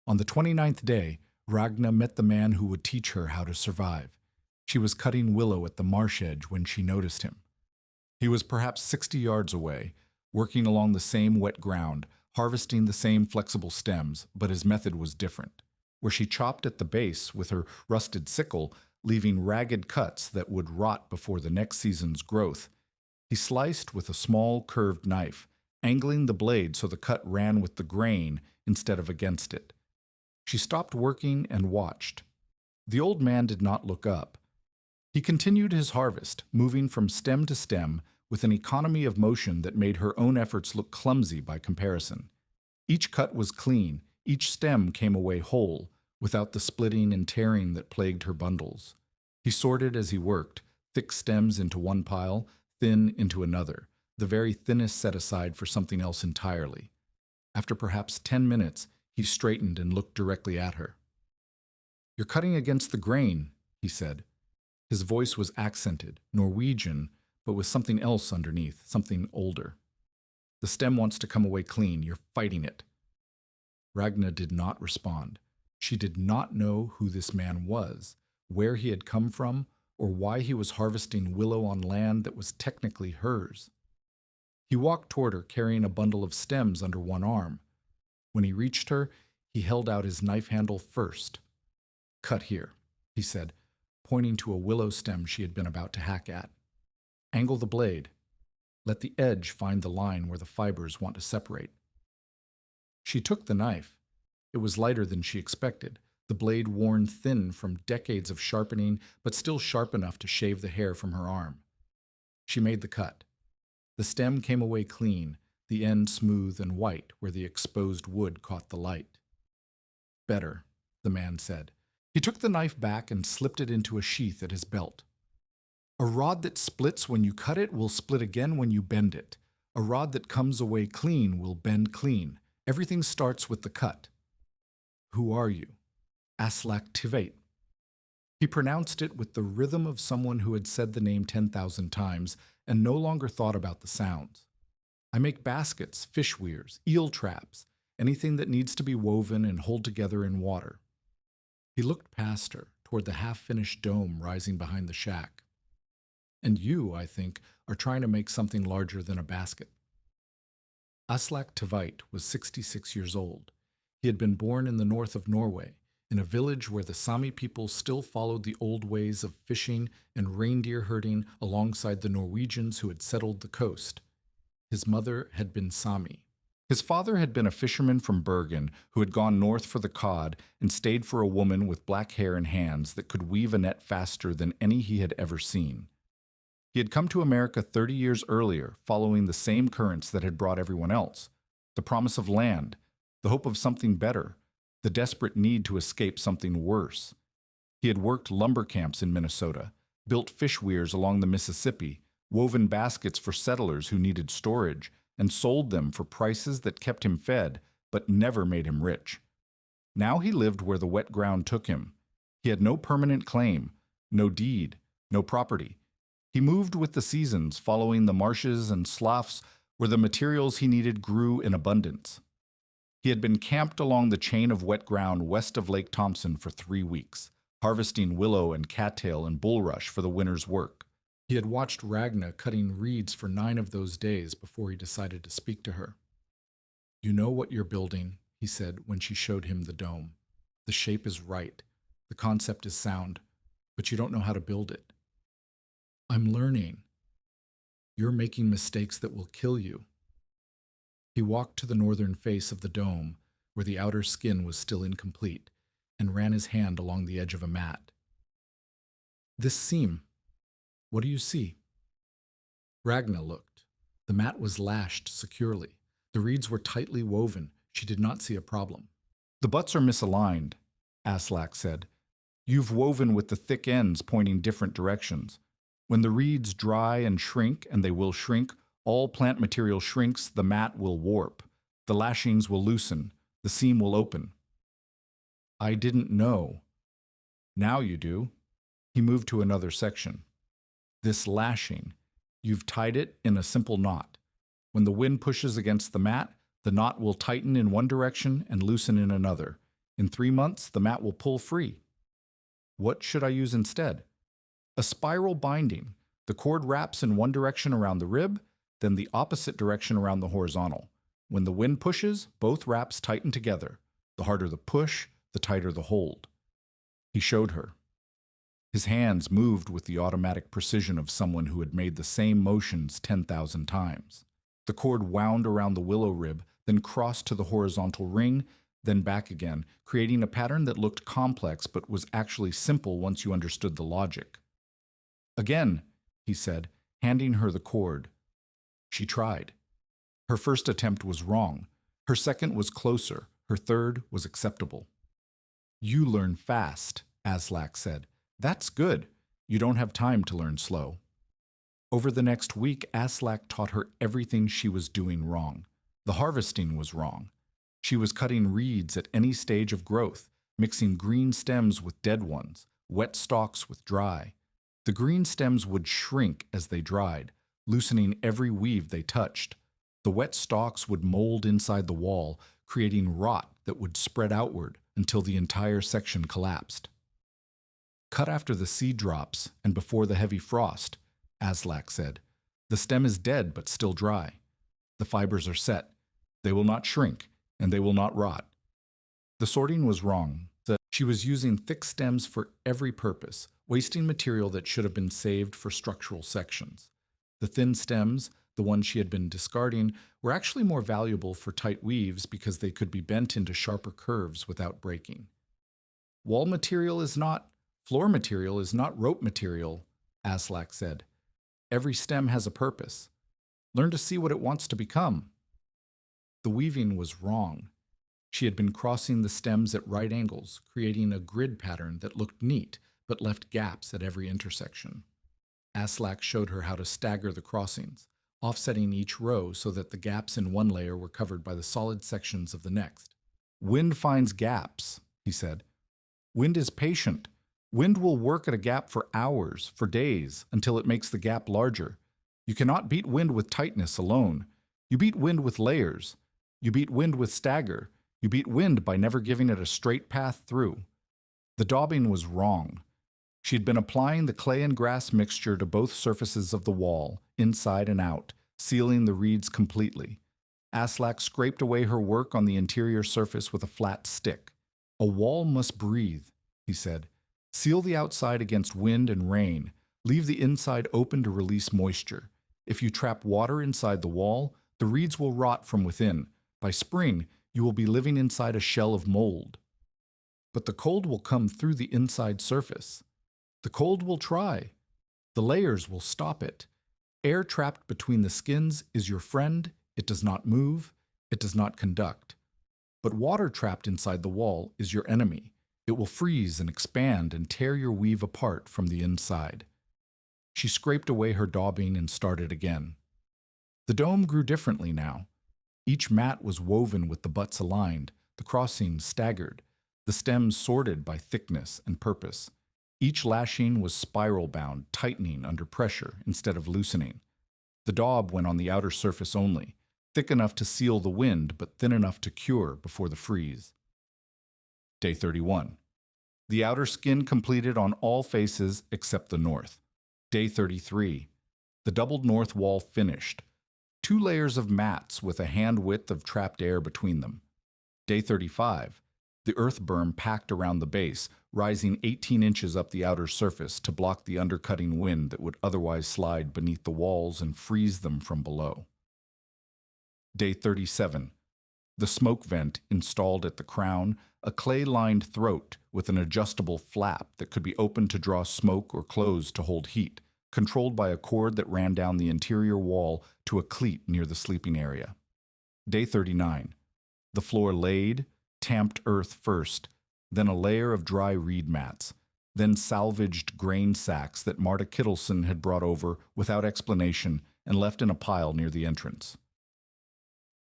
On the 29th day, Ragna met the man who would teach her how to survive. She was cutting willow at the marsh edge when she noticed him. He was perhaps 60 yards away, working along the same wet ground, harvesting the same flexible stems, but his method was different. Where she chopped at the base with her rusted sickle, leaving ragged cuts that would rot before the next season's growth, he sliced with a small curved knife, angling the blade so the cut ran with the grain instead of against it. She stopped working and watched. The old man did not look up. He continued his harvest, moving from stem to stem with an economy of motion that made her own efforts look clumsy by comparison. Each cut was clean, each stem came away whole, without the splitting and tearing that plagued her bundles. He sorted as he worked, thick stems into one pile, thin into another, the very thinnest set aside for something else entirely. After perhaps 10 minutes, he straightened and looked directly at her. "You're cutting against the grain," he said. His voice was accented, Norwegian, but with something else underneath, something older. "The stem wants to come away clean. You're fighting it." Ragna did not respond. She did not know who this man was, where he had come from, or why he was harvesting willow on land that was technically hers. He walked toward her, carrying a bundle of stems under one arm. When he reached her, he held out his knife handle first. "Cut here," he said, pointing to a willow stem she had been about to hack at. "Angle the blade. Let the edge find the line where the fibers want to separate." She took the knife. It was lighter than she expected, the blade worn thin from decades of sharpening, but still sharp enough to shave the hair from her arm. She made the cut. The stem came away clean, the end smooth and white where the exposed wood caught the light. "Better," the man said. He took the knife back and slipped it into a sheath at his belt. "A rod that splits when you cut it will split again when you bend it. A rod that comes away clean will bend clean. Everything starts with the cut." "Who are you?" "Aslak Tivate." He pronounced it with the rhythm of someone who had said the name 10,000 times and no longer thought about the sounds. "I make baskets, fish weirs, eel traps, anything that needs to be woven and hold together in water." He looked past her, toward the half-finished dome rising behind the shack. "And you, I think, are trying to make something larger than a basket." Aslak Tivate was 66 years old. He had been born in the north of Norway, in a village where the Sami people still followed the old ways of fishing and reindeer herding alongside the Norwegians who had settled the coast. His mother had been Sami. His father had been a fisherman from Bergen who had gone north for the cod and stayed for a woman with black hair and hands that could weave a net faster than any he had ever seen. He had come to America 30 years earlier, following the same currents that had brought everyone else: the promise of land, the hope of something better, the desperate need to escape something worse. He had worked lumber camps in Minnesota, built fish weirs along the Mississippi, woven baskets for settlers who needed storage, and sold them for prices that kept him fed, but never made him rich. Now he lived where the wet ground took him. He had no permanent claim, no deed, no property. He moved with the seasons, following the marshes and sloughs where the materials he needed grew in abundance. He had been camped along the chain of wet ground west of Lake Thompson for 3 weeks, harvesting willow and cattail and bulrush for the winter's work. He had watched Ragna cutting reeds for 9 of those days before he decided to speak to her. "You know what you're building," he said when she showed him the dome. "The shape is right. The concept is sound, but you don't know how to build it." "I'm learning. You're making mistakes that will kill you." He walked to the northern face of the dome, where the outer skin was still incomplete, and ran his hand along the edge of a mat. "This seam. What do you see?" Ragna looked. The mat was lashed securely. The reeds were tightly woven. She did not see a problem. "The butts are misaligned," Aslak said. "You've woven with the thick ends pointing different directions. When the reeds dry and shrink, and they will shrink, all plant material shrinks, the mat will warp. The lashings will loosen. The seam will open." "I didn't know." "Now you do." He moved to another section. "This lashing, you've tied it in a simple knot. When the wind pushes against the mat, the knot will tighten in one direction and loosen in another. In 3 months, the mat will pull free." "What should I use instead?" "A spiral binding. The cord wraps in one direction around the rib, then the opposite direction around the horizontal. When the wind pushes, both wraps tighten together. The harder the push, the tighter the hold." He showed her. His hands moved with the automatic precision of someone who had made the same motions 10,000 times. The cord wound around the willow rib, then crossed to the horizontal ring, then back again, creating a pattern that looked complex but was actually simple once you understood the logic. "Again," he said, handing her the cord. She tried. Her first attempt was wrong. Her second was closer. Her third was acceptable. "You learn fast," Aslak said. "That's good. You don't have time to learn slow." Over the next week, Aslak taught her everything she was doing wrong. The harvesting was wrong. She was cutting reeds at any stage of growth, mixing green stems with dead ones, wet stalks with dry. The green stems would shrink as they dried, loosening every weave they touched. The wet stalks would mold inside the wall, creating rot that would spread outward until the entire section collapsed. "Cut after the seed drops and before the heavy frost," Aslak said. "The stem is dead but still dry. The fibers are set. They will not shrink, and they will not rot." The sorting was wrong. She was using thick stems for every purpose, wasting material that should have been saved for structural sections. The thin stems, the ones she had been discarding, were actually more valuable for tight weaves because they could be bent into sharper curves without breaking. Floor material is not rope material," Aslak said. "Every stem has a purpose. Learn to see what it wants to become." The weaving was wrong. She had been crossing the stems at right angles, creating a grid pattern that looked neat but left gaps at every intersection. Aslak showed her how to stagger the crossings, offsetting each row so that the gaps in one layer were covered by the solid sections of the next. "Wind finds gaps," he said. "Wind is patient. Wind will work at a gap for hours, for days, until it makes the gap larger. You cannot beat wind with tightness alone. You beat wind with layers. You beat wind with stagger. You beat wind by never giving it a straight path through." The daubing was wrong. She had been applying the clay and grass mixture to both surfaces of the wall, inside and out, sealing the reeds completely. Aslak scraped away her work on the interior surface with a flat stick. "A wall must breathe," he said. "Seal the outside against wind and rain. Leave the inside open to release moisture. If you trap water inside the wall, the reeds will rot from within. By spring, you will be living inside a shell of mold. But the cold will come through the inside surface. The cold will try. The layers will stop it. Air trapped between the skins is your friend. It does not move. It does not conduct. But water trapped inside the wall is your enemy. It will freeze and expand and tear your weave apart from the inside." She scraped away her daubing and started again. The dome grew differently now. Each mat was woven with the butts aligned, the crossings staggered, the stems sorted by thickness and purpose. Each lashing was spiral-bound, tightening under pressure instead of loosening. The daub went on the outer surface only, thick enough to seal the wind but thin enough to cure before the freeze. Day 31. The outer skin completed on all faces except the north. Day 33. The doubled north wall finished. 2 layers of mats with a hand width of trapped air between them. Day 35. The earth berm packed around the base, rising 18 inches up the outer surface to block the undercutting wind that would otherwise slide beneath the walls and freeze them from below. Day 37. The smoke vent installed at the crown, a clay-lined throat with an adjustable flap that could be opened to draw smoke or closed to hold heat, controlled by a cord that ran down the interior wall to a cleat near the sleeping area. Day 39. The floor laid, tamped earth first, then a layer of dry reed mats, then salvaged grain sacks that Marta Kittleson had brought over without explanation and left in a pile near the entrance.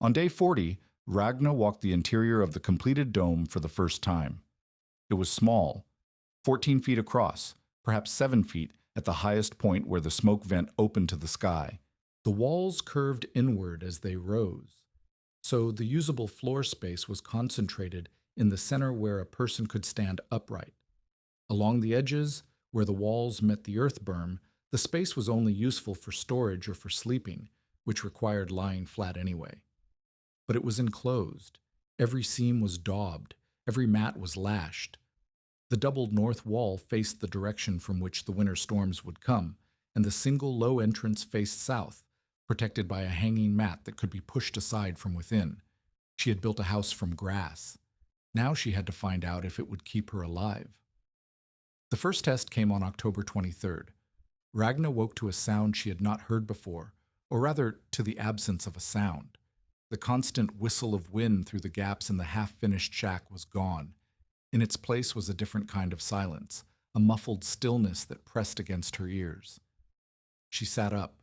On day 40, Ragna walked the interior of the completed dome for the first time. It was small, 14 feet across, perhaps 7 feet at the highest point where the smoke vent opened to the sky. The walls curved inward as they rose, so the usable floor space was concentrated in the center where a person could stand upright. Along the edges, where the walls met the earth berm, the space was only useful for storage or for sleeping, which required lying flat anyway. But it was enclosed. Every seam was daubed. Every mat was lashed. The doubled north wall faced the direction from which the winter storms would come, and the single low entrance faced south, protected by a hanging mat that could be pushed aside from within. She had built a house from grass. Now she had to find out if it would keep her alive. The first test came on October 23rd. Ragna woke to a sound she had not heard before, or rather to the absence of a sound. The constant whistle of wind through the gaps in the half-finished shack was gone. In its place was a different kind of silence, a muffled stillness that pressed against her ears. She sat up.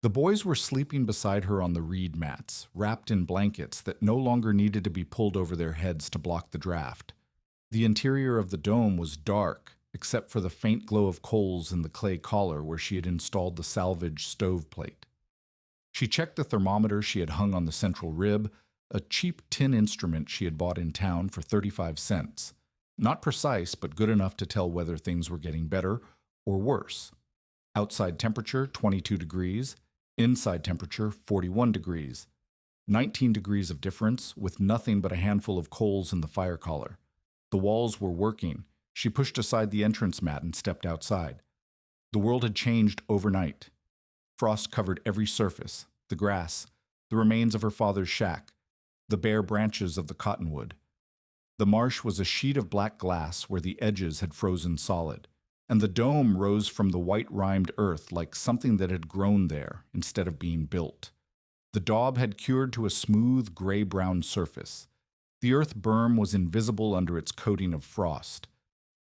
The boys were sleeping beside her on the reed mats, wrapped in blankets that no longer needed to be pulled over their heads to block the draft. The interior of the dome was dark, except for the faint glow of coals in the clay collar where she had installed the salvaged stove plate. She checked the thermometer she had hung on the central rib, a cheap tin instrument she had bought in town for 35 cents. Not precise, but good enough to tell whether things were getting better or worse. Outside temperature, 22 degrees. Inside temperature, 41 degrees. 19 degrees of difference, with nothing but a handful of coals in the fire collar. The walls were working. She pushed aside the entrance mat and stepped outside. The world had changed overnight. Frost covered every surface, the grass, the remains of her father's shack, the bare branches of the cottonwood. The marsh was a sheet of black glass where the edges had frozen solid, and the dome rose from the white-rimed earth like something that had grown there instead of being built. The daub had cured to a smooth, gray-brown surface. The earth berm was invisible under its coating of frost.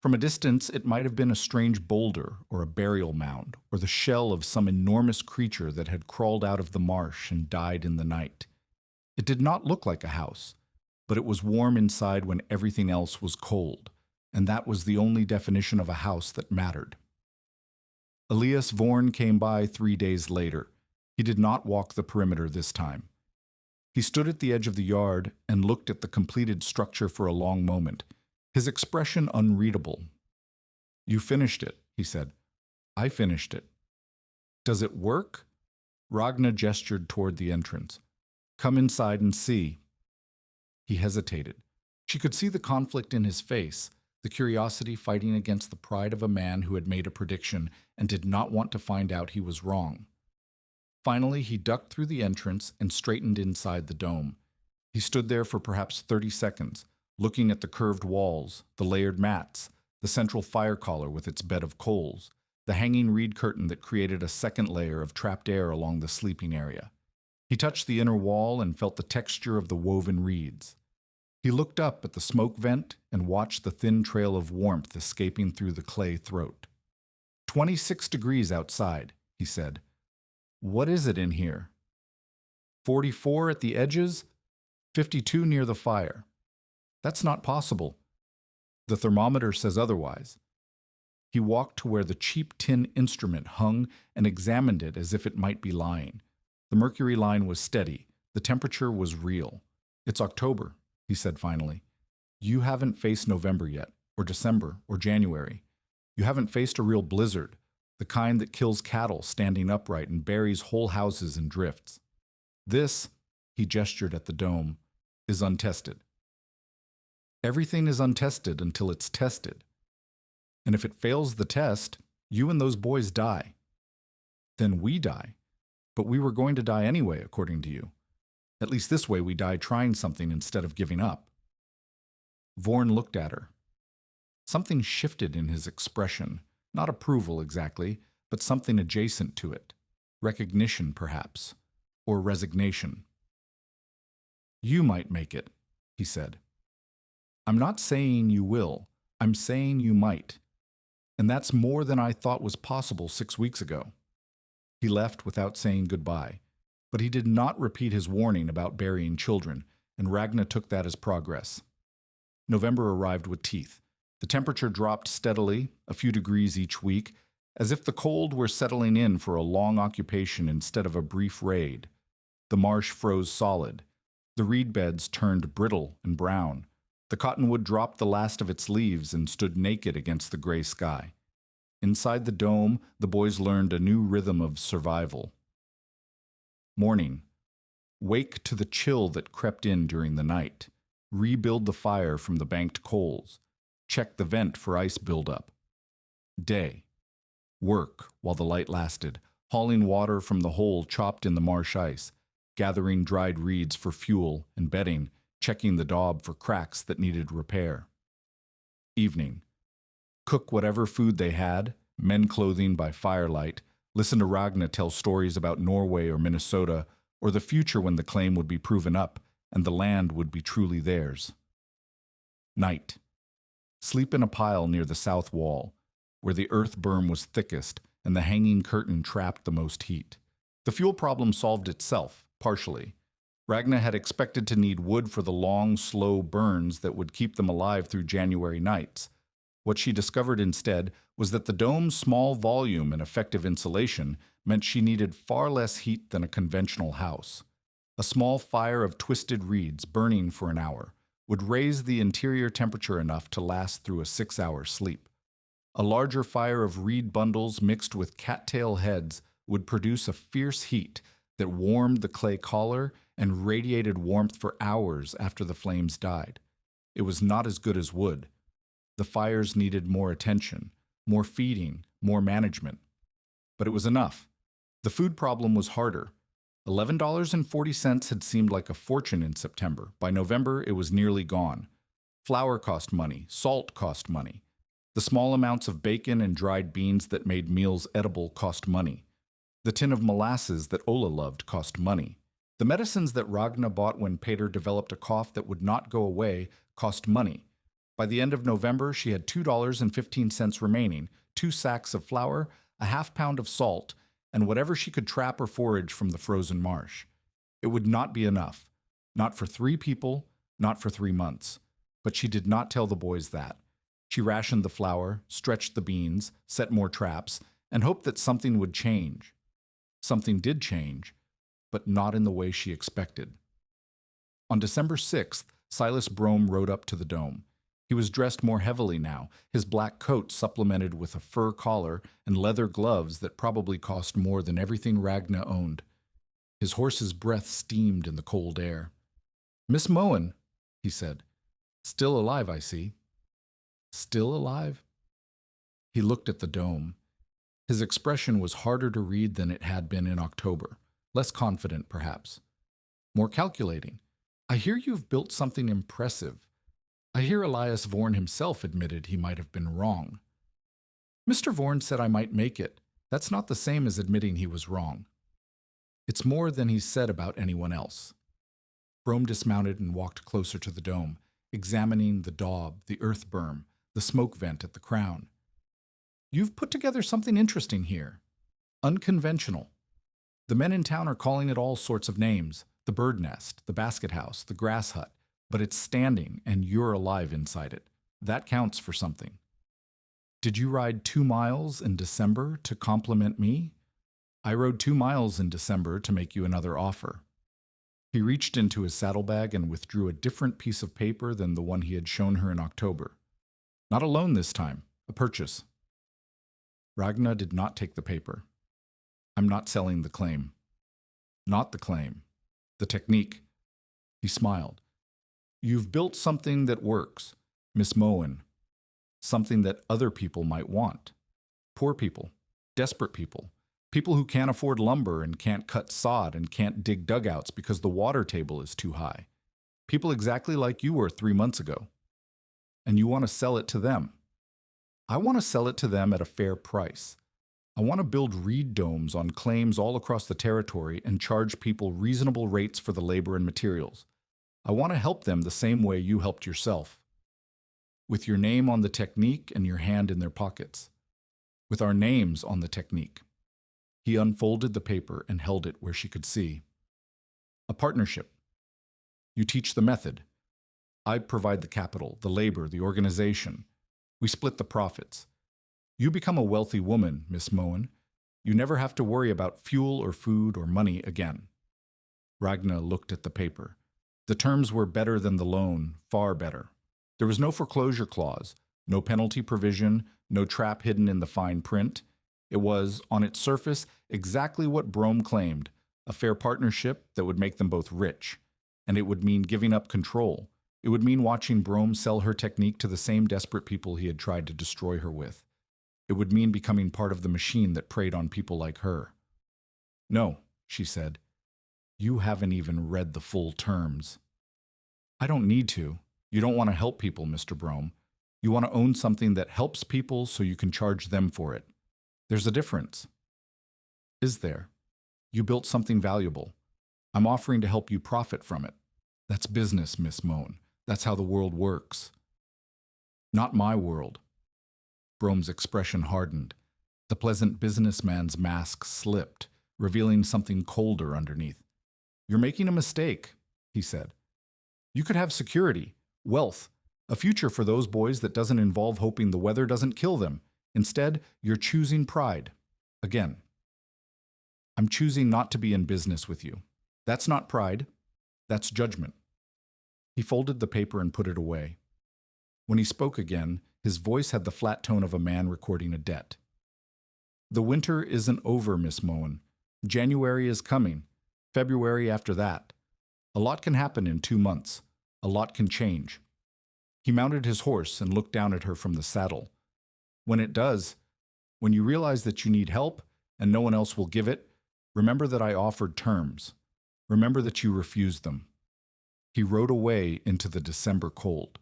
From a distance, it might have been a strange boulder or a burial mound or the shell of some enormous creature that had crawled out of the marsh and died in the night. It did not look like a house, but it was warm inside when everything else was cold, and that was the only definition of a house that mattered. Elias Vorn came by 3 days later. He did not walk the perimeter this time. He stood at the edge of the yard and looked at the completed structure for a long moment, his expression unreadable. "You finished it," he said. "I finished it." "Does it work?" Ragna gestured toward the entrance. "Come inside and see." He hesitated. She could see the conflict in his face, the curiosity fighting against the pride of a man who had made a prediction and did not want to find out he was wrong. Finally, he ducked through the entrance and straightened inside the dome. He stood there for perhaps 30 seconds, looking at the curved walls, the layered mats, the central fire collar with its bed of coals, the hanging reed curtain that created a second layer of trapped air along the sleeping area. He touched the inner wall and felt the texture of the woven reeds. He looked up at the smoke vent and watched the thin trail of warmth escaping through the clay throat. 26 degrees outside, he said. "What is it in here?" 44 at the edges, 52 near the fire. "That's not possible. The thermometer says otherwise." He walked to where the cheap tin instrument hung and examined it as if it might be lying. The mercury line was steady. The temperature was real. "It's October," he said finally. "You haven't faced November yet, or December, or January. You haven't faced a real blizzard, the kind that kills cattle standing upright and buries whole houses in drifts. This," he gestured at the dome, "is untested. Everything is untested until it's tested. And if it fails the test, you and those boys die. Then we die. But we were going to die anyway, according to you. At least this way we die trying something instead of giving up." Vorn looked at her. Something shifted in his expression, not approval exactly, but something adjacent to it. Recognition, perhaps, or resignation. "You might make it," he said. "I'm not saying you will. I'm saying you might. And that's more than I thought was possible 6 weeks ago." He left without saying goodbye, but he did not repeat his warning about burying children, and Ragna took that as progress. November arrived with teeth. The temperature dropped steadily, a few degrees each week, as if the cold were settling in for a long occupation instead of a brief raid. The marsh froze solid. The reed beds turned brittle and brown. The cottonwood dropped the last of its leaves and stood naked against the gray sky. Inside the dome, the boys learned a new rhythm of survival. Morning. Wake to the chill that crept in during the night. Rebuild the fire from the banked coals. Check the vent for ice buildup. Day. Work while the light lasted, hauling water from the hole chopped in the marsh ice, gathering dried reeds for fuel and bedding, checking the daub for cracks that needed repair. Evening. Cook whatever food they had, mend clothing by firelight, listen to Ragna tell stories about Norway or Minnesota, or the future when the claim would be proven up and the land would be truly theirs. Night. Sleep in a pile near the south wall, where the earth berm was thickest and the hanging curtain trapped the most heat. The fuel problem solved itself, partially. Ragna had expected to need wood for the long, slow burns that would keep them alive through January nights. What she discovered instead was that the dome's small volume and effective insulation meant she needed far less heat than a conventional house. A small fire of twisted reeds burning for an hour would raise the interior temperature enough to last through a 6-hour sleep. A larger fire of reed bundles mixed with cattail heads would produce a fierce heat that warmed the clay collar and radiated warmth for hours after the flames died. It was not as good as wood. The fires needed more attention, more feeding, more management. But it was enough. The food problem was harder. $11.40 had seemed like a fortune in September. By November, it was nearly gone. Flour cost money. Salt cost money. The small amounts of bacon and dried beans that made meals edible cost money. The tin of molasses that Ola loved cost money. The medicines that Ragna bought when Peter developed a cough that would not go away cost money. By the end of November, she had $2.15 remaining, 2 sacks of flour, a half-pound of salt, and whatever she could trap or forage from the frozen marsh. It would not be enough. Not for 3 people, not for 3 months. But she did not tell the boys that. She rationed the flour, stretched the beans, set more traps, and hoped that something would change. Something did change, but not in the way she expected. On December 6th, Silas Brome rode up to the dome. He was dressed more heavily now, his black coat supplemented with a fur collar and leather gloves that probably cost more than everything Ragna owned. His horse's breath steamed in the cold air. "Miss Moen," he said. "Still alive, I see." Still alive? He looked at the dome. His expression was harder to read than it had been in October. Less confident, perhaps. More calculating. "I hear you've built something impressive. I hear Elias Vorn himself admitted he might have been wrong." "Mr. Vorn said I might make it. That's not the same as admitting he was wrong." "It's more than he's said about anyone else." Brome dismounted and walked closer to the dome, examining the daub, the earth berm, the smoke vent at the crown. "You've put together something interesting here. Unconventional. The men in town are calling it all sorts of names. The bird nest, the basket house, the grass hut. But it's standing, and you're alive inside it. That counts for something." Did you ride 2 miles in December to compliment me? I rode 2 miles in December to make you another offer. He reached into his saddlebag and withdrew a different piece of paper than the one he had shown her in October. Not a loan this time, a purchase. Ragna did not take the paper. I'm not selling the claim. Not the claim. The technique. He smiled. You've built something that works, Miss Moen. Something that other people might want. Poor people. Desperate people. People who can't afford lumber and can't cut sod and can't dig dugouts because the water table is too high. People exactly like you were 3 months ago. And you want to sell it to them. I want to sell it to them at a fair price. I want to build reed domes on claims all across the territory and charge people reasonable rates for the labor and materials. I want to help them the same way you helped yourself. With your name on the technique and your hand in their pockets. With our names on the technique. He unfolded the paper and held it where she could see. A partnership. You teach the method. I provide the capital, the labor, the organization. We split the profits. You become a wealthy woman, Miss Moen. You never have to worry about fuel or food or money again. Ragna looked at the paper. The terms were better than the loan, far better. There was no foreclosure clause, no penalty provision, no trap hidden in the fine print. It was, on its surface, exactly what Brome claimed, a fair partnership that would make them both rich. And it would mean giving up control. It would mean watching Brome sell her technique to the same desperate people he had tried to destroy her with. It would mean becoming part of the machine that preyed on people like her. No, she said. You haven't even read the full terms. I don't need to. You don't want to help people, Mr. Brome. You want to own something that helps people so you can charge them for it. There's a difference. Is there? You built something valuable. I'm offering to help you profit from it. That's business, Miss Moen. That's how the world works. Not my world. Brome's expression hardened. The pleasant businessman's mask slipped, revealing something colder underneath. You're making a mistake, he said. You could have security, wealth, a future for those boys that doesn't involve hoping the weather doesn't kill them. Instead, you're choosing pride. Again. I'm choosing not to be in business with you. That's not pride. That's judgment. He folded the paper and put it away. When he spoke again, his voice had the flat tone of a man recording a debt. The winter isn't over, Miss Moen. January is coming. February after that. A lot can happen in 2 months. A lot can change. He mounted his horse and looked down at her from the saddle. When it does, when you realize that you need help and no one else will give it, remember that I offered terms. Remember that you refused them. He rode away into the December cold.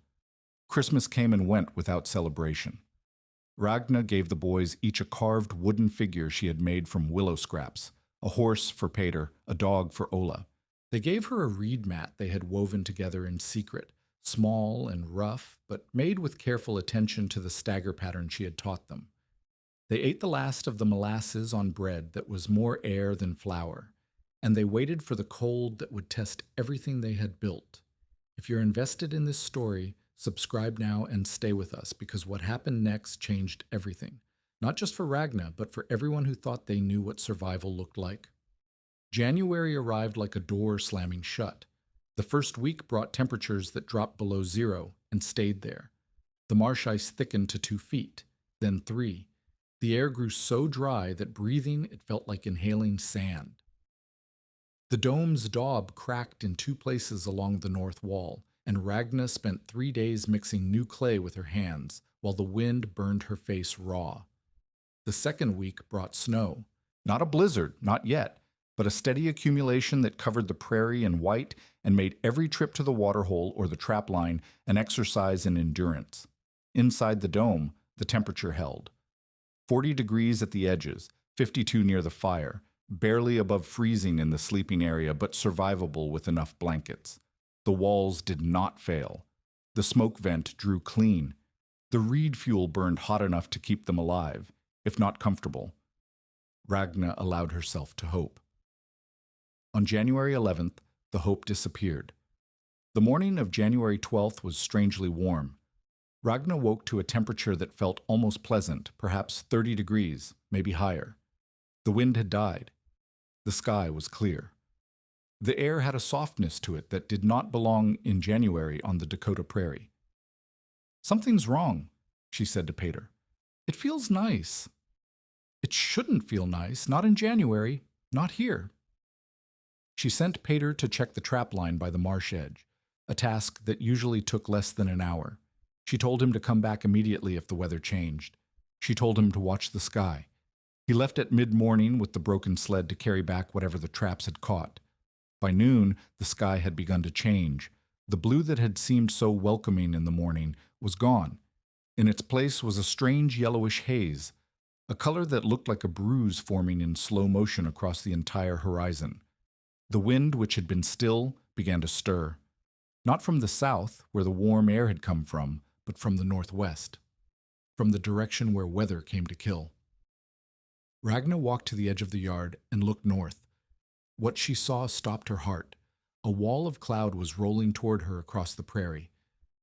Christmas came and went without celebration. Ragna gave the boys each a carved wooden figure she had made from willow scraps, a horse for Pater, a dog for Ola. They gave her a reed mat they had woven together in secret, small and rough, but made with careful attention to the stagger pattern she had taught them. They ate the last of the molasses on bread that was more air than flour, and they waited for the cold that would test everything they had built. If you're invested in this story, subscribe now and stay with us, because what happened next changed everything. Not just for Ragna, but for everyone who thought they knew what survival looked like. January arrived like a door slamming shut. The first week brought temperatures that dropped below 0 and stayed there. The marsh ice thickened to 2 feet, then 3. The air grew so dry that breathing it felt like inhaling sand. The dome's daub cracked in 2 places along the north wall, and Ragna spent 3 days mixing new clay with her hands, while the wind burned her face raw. The second week brought snow. Not a blizzard, not yet, but a steady accumulation that covered the prairie in white and made every trip to the waterhole or the trap line an exercise in endurance. Inside the dome, the temperature held. 40 degrees at the edges, 52 near the fire, barely above freezing in the sleeping area, but survivable with enough blankets. The walls did not fail. The smoke vent drew clean. The reed fuel burned hot enough to keep them alive, if not comfortable. Ragna allowed herself to hope. On January 11th, the hope disappeared. The morning of January 12th was strangely warm. Ragna woke to a temperature that felt almost pleasant, perhaps 30 degrees, maybe higher. The wind had died. The sky was clear. The air had a softness to it that did not belong in January on the Dakota prairie. "Something's wrong," she said to Pater. "It feels nice." "It shouldn't feel nice, not in January, not here." She sent Pater to check the trap line by the marsh edge, a task that usually took less than an hour. She told him to come back immediately if the weather changed. She told him to watch the sky. He left at mid-morning with the broken sled to carry back whatever the traps had caught. By noon, the sky had begun to change. The blue that had seemed so welcoming in the morning was gone. In its place was a strange yellowish haze, a color that looked like a bruise forming in slow motion across the entire horizon. The wind, which had been still, began to stir. Not from the south, where the warm air had come from, but from the northwest, from the direction where weather came to kill. Ragna walked to the edge of the yard and looked north. What she saw stopped her heart. A wall of cloud was rolling toward her across the prairie.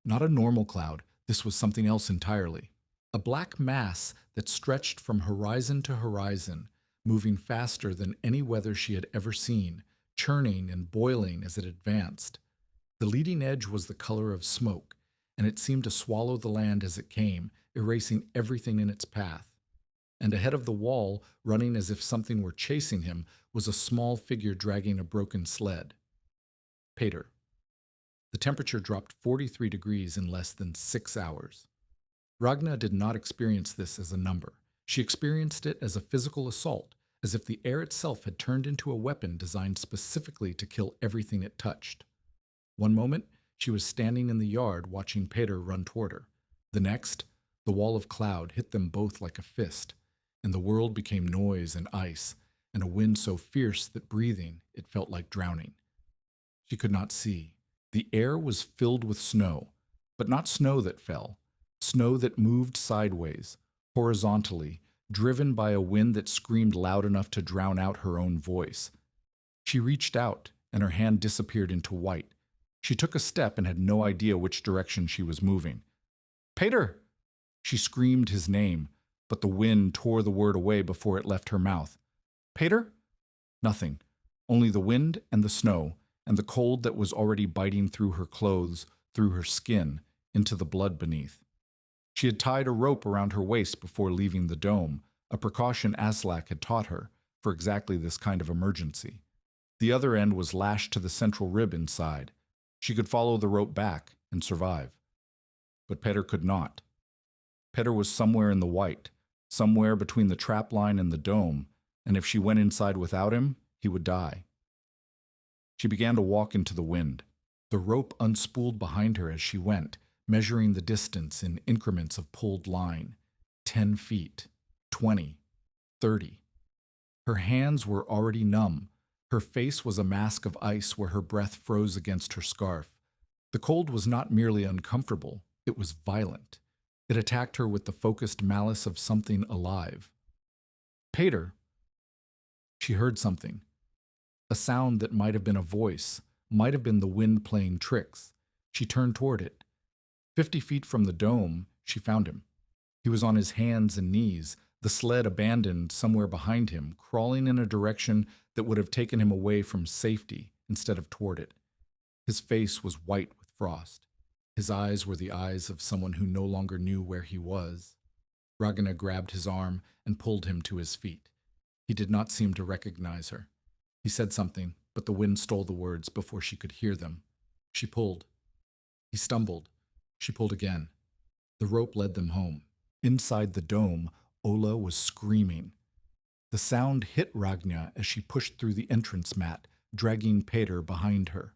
Not a normal cloud, this was something else entirely. A black mass that stretched from horizon to horizon, moving faster than any weather she had ever seen, churning and boiling as it advanced. The leading edge was the color of smoke, and it seemed to swallow the land as it came, erasing everything in its path. And ahead of the wall, running as if something were chasing him, was a small figure dragging a broken sled. Pater. The temperature dropped 43 degrees in less than 6 hours. Ragna did not experience this as a number. She experienced it as a physical assault, as if the air itself had turned into a weapon designed specifically to kill everything it touched. One moment, she was standing in the yard watching Pater run toward her. The next, the wall of cloud hit them both like a fist, and the world became noise and ice, and a wind so fierce that breathing, it felt like drowning. She could not see. The air was filled with snow, but not snow that fell, snow that moved sideways, horizontally, driven by a wind that screamed loud enough to drown out her own voice. She reached out, and her hand disappeared into white. She took a step and had no idea which direction she was moving. "Pater!" She screamed his name, but the wind tore the word away before it left her mouth. "Pater?" Nothing, only the wind and the snow, and the cold that was already biting through her clothes, through her skin, into the blood beneath. She had tied a rope around her waist before leaving the dome, a precaution Aslak had taught her, for exactly this kind of emergency. The other end was lashed to the central rib inside. She could follow the rope back and survive. But Pater could not. Pater was somewhere in the white, somewhere between the trap line and the dome, and if she went inside without him, he would die. She began to walk into the wind. The rope unspooled behind her as she went, measuring the distance in increments of pulled line. 10 feet, 20, 30. Her hands were already numb. Her face was a mask of ice where her breath froze against her scarf. The cold was not merely uncomfortable, it was violent. It attacked her with the focused malice of something alive. "Pater!" She heard something. A sound that might have been a voice, might have been the wind playing tricks. She turned toward it. 50 feet from the dome, she found him. He was on his hands and knees, the sled abandoned somewhere behind him, crawling in a direction that would have taken him away from safety instead of toward it. His face was white with frost. His eyes were the eyes of someone who no longer knew where he was. Ragna grabbed his arm and pulled him to his feet. He did not seem to recognize her. He said something, but the wind stole the words before she could hear them. She pulled. He stumbled. She pulled again. The rope led them home. Inside the dome, Ola was screaming. The sound hit Ragna as she pushed through the entrance mat, dragging Pater behind her.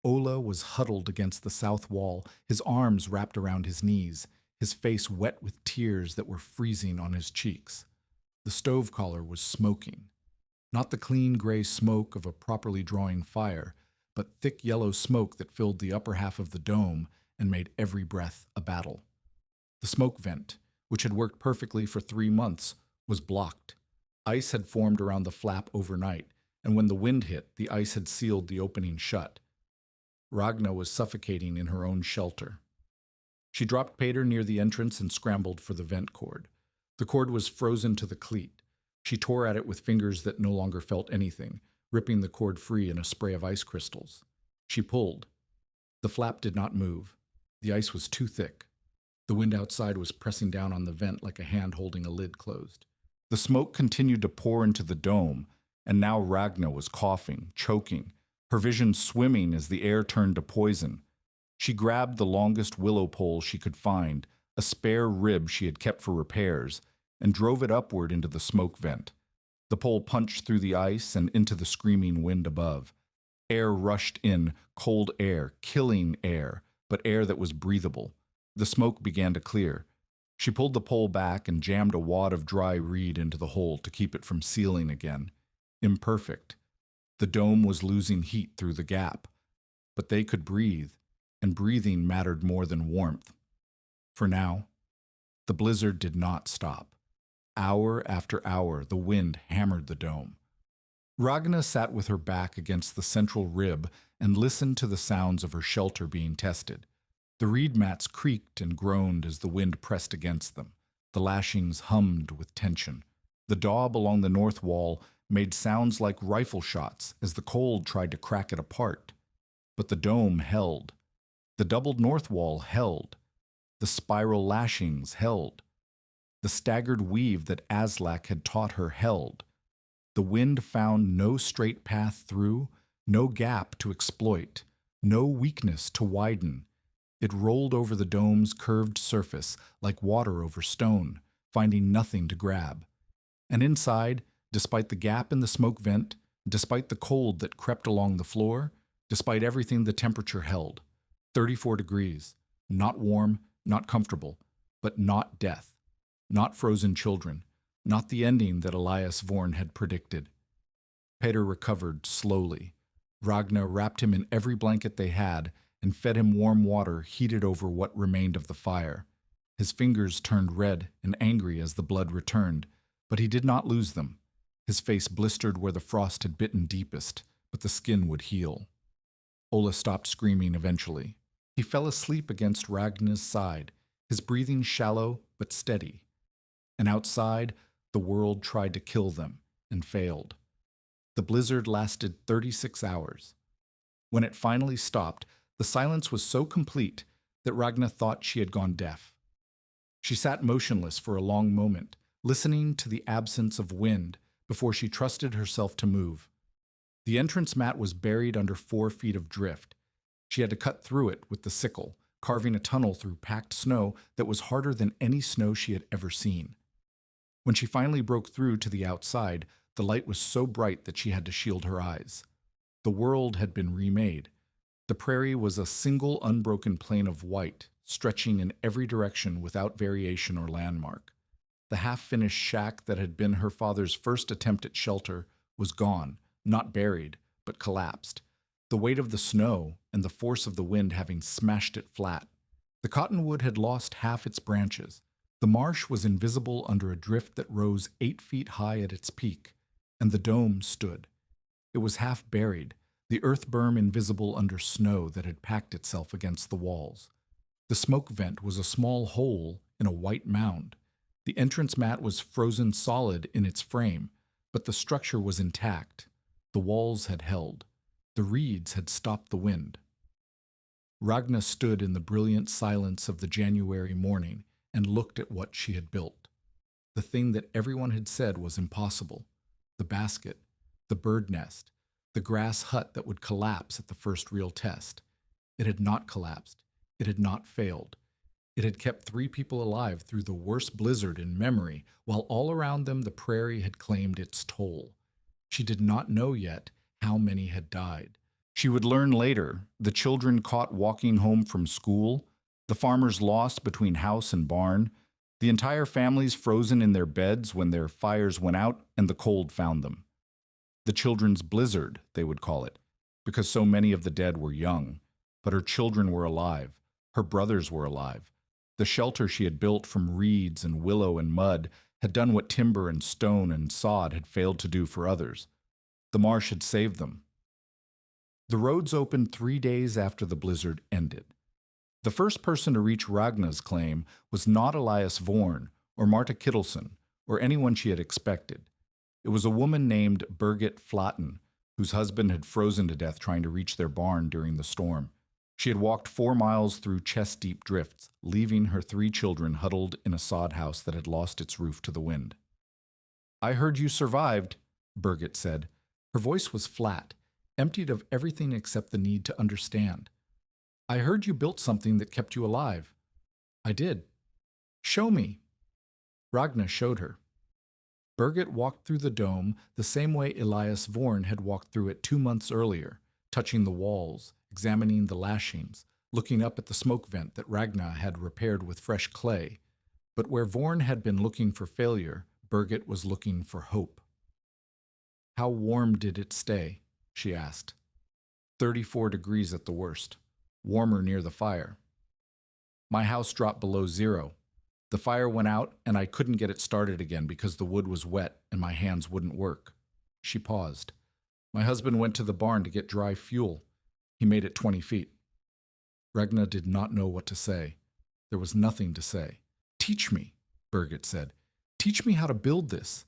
Ola was huddled against the south wall, his arms wrapped around his knees, his face wet with tears that were freezing on his cheeks. The stove collar was smoking. Not the clean gray smoke of a properly drawing fire, but thick yellow smoke that filled the upper half of the dome and made every breath a battle. The smoke vent, which had worked perfectly for 3 months, was blocked. Ice had formed around the flap overnight, and when the wind hit, the ice had sealed the opening shut. Ragna was suffocating in her own shelter. She dropped Pater near the entrance and scrambled for the vent cord. The cord was frozen to the cleat. She tore at it with fingers that no longer felt anything, ripping the cord free in a spray of ice crystals. She pulled. The flap did not move. The ice was too thick. The wind outside was pressing down on the vent like a hand holding a lid closed. The smoke continued to pour into the dome, and now Ragna was coughing, choking, her vision swimming as the air turned to poison. She grabbed the longest willow pole she could find, a spare rib she had kept for repairs, and drove it upward into the smoke vent. The pole punched through the ice and into the screaming wind above. Air rushed in, cold air, killing air, but air that was breathable. The smoke began to clear. She pulled the pole back and jammed a wad of dry reed into the hole to keep it from sealing again. Imperfect. The dome was losing heat through the gap. But they could breathe, and breathing mattered more than warmth. For now, the blizzard did not stop. Hour after hour, the wind hammered the dome. Ragna sat with her back against the central rib and listened to the sounds of her shelter being tested. The reed mats creaked and groaned as the wind pressed against them. The lashings hummed with tension. The daub along the north wall made sounds like rifle shots as the cold tried to crack it apart. But the dome held. The doubled north wall held. The spiral lashings held. The staggered weave that Aslak had taught her held. The wind found no straight path through, no gap to exploit, no weakness to widen. It rolled over the dome's curved surface like water over stone, finding nothing to grab. And inside, despite the gap in the smoke vent, despite the cold that crept along the floor, despite everything the temperature held, 34 degrees, not warm, not comfortable, but not death, not frozen children, not the ending that Elias Vorn had predicted. Pater recovered slowly. Ragna wrapped him in every blanket they had and fed him warm water heated over what remained of the fire. His fingers turned red and angry as the blood returned, but he did not lose them. His face blistered where the frost had bitten deepest, but the skin would heal. Ola stopped screaming eventually. He fell asleep against Ragna's side, his breathing shallow but steady. And outside, the world tried to kill them and failed. The blizzard lasted 36 hours. When it finally stopped, the silence was so complete that Ragna thought she had gone deaf. She sat motionless for a long moment, listening to the absence of wind before she trusted herself to move. The entrance mat was buried under 4 feet of drift. She had to cut through it with the sickle, carving a tunnel through packed snow that was harder than any snow she had ever seen. When she finally broke through to the outside, the light was so bright that she had to shield her eyes. The world had been remade. The prairie was a single unbroken plain of white, stretching in every direction without variation or landmark. The half-finished shack that had been her father's first attempt at shelter was gone, not buried, but collapsed, the weight of the snow and the force of the wind having smashed it flat. The cottonwood had lost half its branches. The marsh was invisible under a drift that rose 8 feet high at its peak, and the dome stood. It was half buried, the earth berm invisible under snow that had packed itself against the walls. The smoke vent was a small hole in a white mound. The entrance mat was frozen solid in its frame, but the structure was intact. The walls had held. The reeds had stopped the wind. Ragna stood in the brilliant silence of the January morning and looked at what she had built. The thing that everyone had said was impossible. The basket, the bird nest, the grass hut that would collapse at the first real test. It had not collapsed. It had not failed. It had kept 3 people alive through the worst blizzard in memory, while all around them the prairie had claimed its toll. She did not know yet how many had died. She would learn later, the children caught walking home from school, the farmers lost between house and barn, the entire families frozen in their beds when their fires went out and the cold found them. The children's blizzard, they would call it, because so many of the dead were young. But her children were alive. Her brothers were alive. The shelter she had built from reeds and willow and mud had done what timber and stone and sod had failed to do for others. The marsh had saved them. The roads opened 3 days after the blizzard ended. The first person to reach Ragna's claim was not Elias Vorn or Marta Kittelsen or anyone she had expected. It was a woman named Birgit Flatten, whose husband had frozen to death trying to reach their barn during the storm. She had walked 4 miles through chest-deep drifts, leaving her 3 children huddled in a sod house that had lost its roof to the wind. "I heard you survived," Birgit said. Her voice was flat, emptied of everything except the need to understand. "I heard you built something that kept you alive." "I did." "Show me." Ragna showed her. Birgit walked through the dome the same way Elias Vorn had walked through it 2 months earlier, touching the walls, examining the lashings, looking up at the smoke vent that Ragna had repaired with fresh clay. But where Vorn had been looking for failure, Birgit was looking for hope. "How warm did it stay?" she asked. 34 degrees at the worst, warmer near the fire. "My house dropped below 0. The fire went out and I couldn't get it started again because the wood was wet and my hands wouldn't work." She paused. "My husband went to the barn to get dry fuel. He made it 20 feet. Ragna did not know what to say. There was nothing to say. "Teach me," Birgit said. "Teach me how to build this.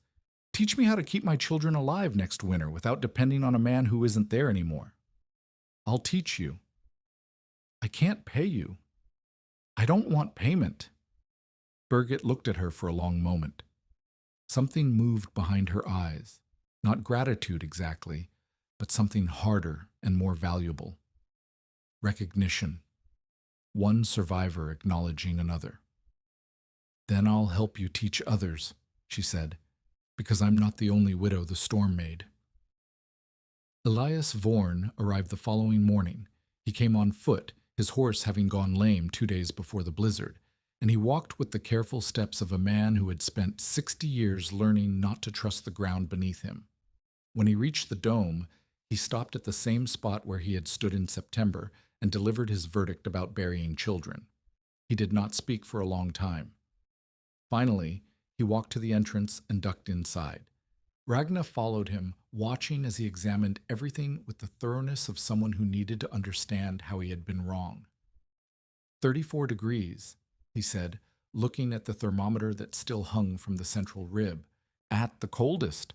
Teach me how to keep my children alive next winter without depending on a man who isn't there anymore." "I'll teach you." "I can't pay you." "I don't want payment." Birgit looked at her for a long moment. Something moved behind her eyes. Not gratitude exactly, but something harder and more valuable. Recognition. One survivor acknowledging another. "Then I'll help you teach others," she said, "because I'm not the only widow the storm made." Elias Vorn arrived the following morning. He came on foot, his horse having gone lame 2 days before the blizzard, and he walked with the careful steps of a man who had spent 60 years learning not to trust the ground beneath him. When he reached the dome, he stopped at the same spot where he had stood in September and delivered his verdict about burying children. He did not speak for a long time. Finally, he walked to the entrance and ducked inside. Ragna followed him, watching as he examined everything with the thoroughness of someone who needed to understand how he had been wrong. 34 degrees, he said, looking at the thermometer that still hung from the central rib. At the coldest.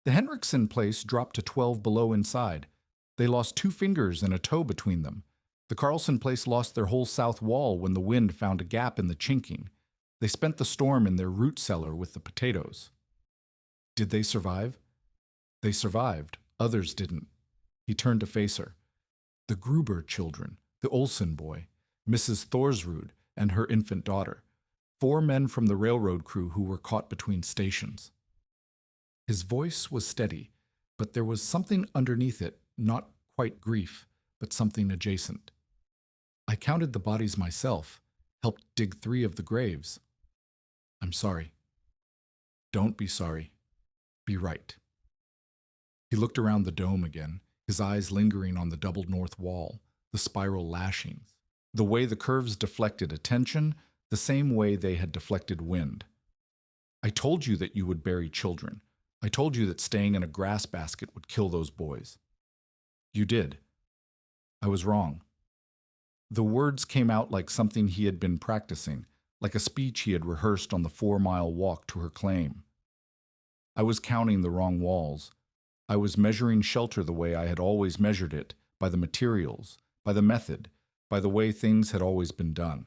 The Henriksen place dropped to 12 below inside. They lost 2 fingers and a toe between them. The Carlson place lost their whole south wall when the wind found a gap in the chinking. They spent the storm in their root cellar with the potatoes. Did they survive? They survived. Others didn't. He turned to face her. The Gruber children, the Olsen boy, Mrs. Thorsrud, and her infant daughter. 4 men from the railroad crew who were caught between stations. His voice was steady, but there was something underneath it, not quite grief, but something adjacent. I counted the bodies myself, helped dig 3 of the graves. I'm sorry. Don't be sorry. Be right. He looked around the dome again, his eyes lingering on the doubled north wall, the spiral lashings, the way the curves deflected attention, the same way they had deflected wind. I told you that you would bury children. I told you that staying in a grass basket would kill those boys. You did. I was wrong. The words came out like something he had been practicing, like a speech he had rehearsed on the 4-mile walk to her claim. I was counting the wrong walls. I was measuring shelter the way I had always measured it, by the materials, by the method, by the way things had always been done.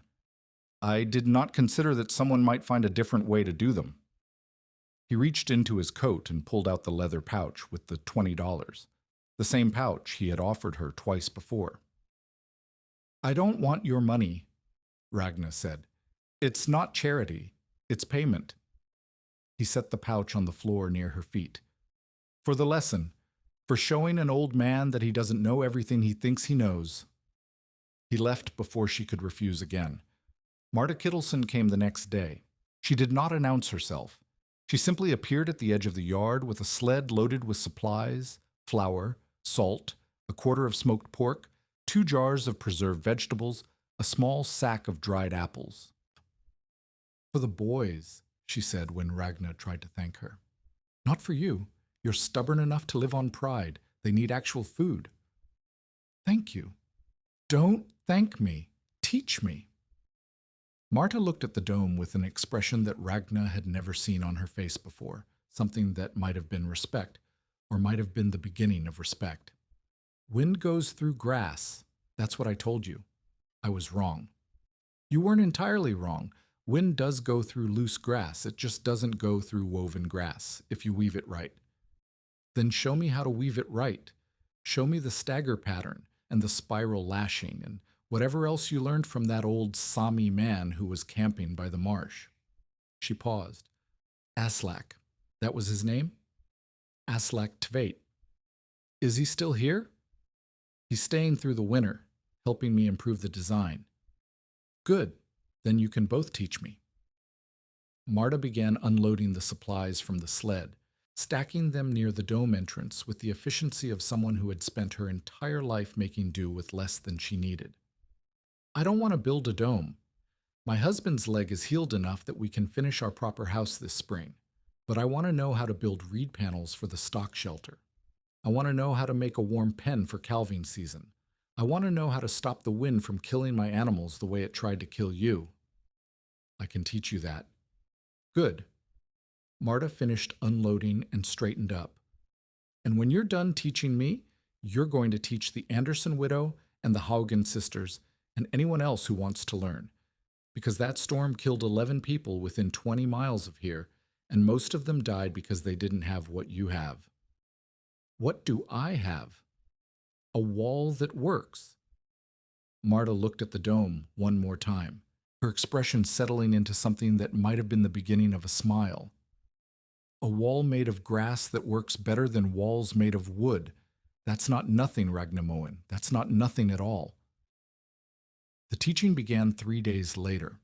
I did not consider that someone might find a different way to do them. He reached into his coat and pulled out the leather pouch with the $20, the same pouch he had offered her twice before. I don't want your money, Ragna said. It's not charity, it's payment. He set the pouch on the floor near her feet. For the lesson, for showing an old man that he doesn't know everything he thinks he knows. He left before she could refuse again. Marta Kittelsen came the next day. She did not announce herself. She simply appeared at the edge of the yard with a sled loaded with supplies, flour, salt, a quarter of smoked pork, 2 jars of preserved vegetables, a small sack of dried apples. For the boys, she said when Ragna tried to thank her. Not for you. You're stubborn enough to live on pride. They need actual food. Thank you. Don't thank me. Teach me. Marta looked at the dome with an expression that Ragna had never seen on her face before, something that might have been respect, or might have been the beginning of respect. Wind goes through grass. That's what I told you. I was wrong. You weren't entirely wrong. Wind does go through loose grass. It just doesn't go through woven grass, if you weave it right. Then show me how to weave it right. Show me the stagger pattern and the spiral lashing and whatever else you learned from that old Sami man who was camping by the marsh. She paused. Aslak. That was his name? Aslak Tveit. Is he still here? He's staying through the winter, helping me improve the design. Good. Then you can both teach me. Marta began unloading the supplies from the sled, stacking them near the dome entrance with the efficiency of someone who had spent her entire life making do with less than she needed. I don't want to build a dome. My husband's leg is healed enough that we can finish our proper house this spring, but I want to know how to build reed panels for the stock shelter. I want to know how to make a warm pen for calving season. I want to know how to stop the wind from killing my animals the way it tried to kill you. I can teach you that. Good. Marta finished unloading and straightened up. And when you're done teaching me, you're going to teach the Anderson widow and the Haugen sisters and anyone else who wants to learn. Because that storm killed 11 people within 20 miles of here, and most of them died because they didn't have what you have. What do I have? A wall that works. Marta looked at the dome one more time, her expression settling into something that might have been the beginning of a smile. A wall made of grass that works better than walls made of wood. That's not nothing, Ragnamoen. That's not nothing at all. The teaching began 3 days later.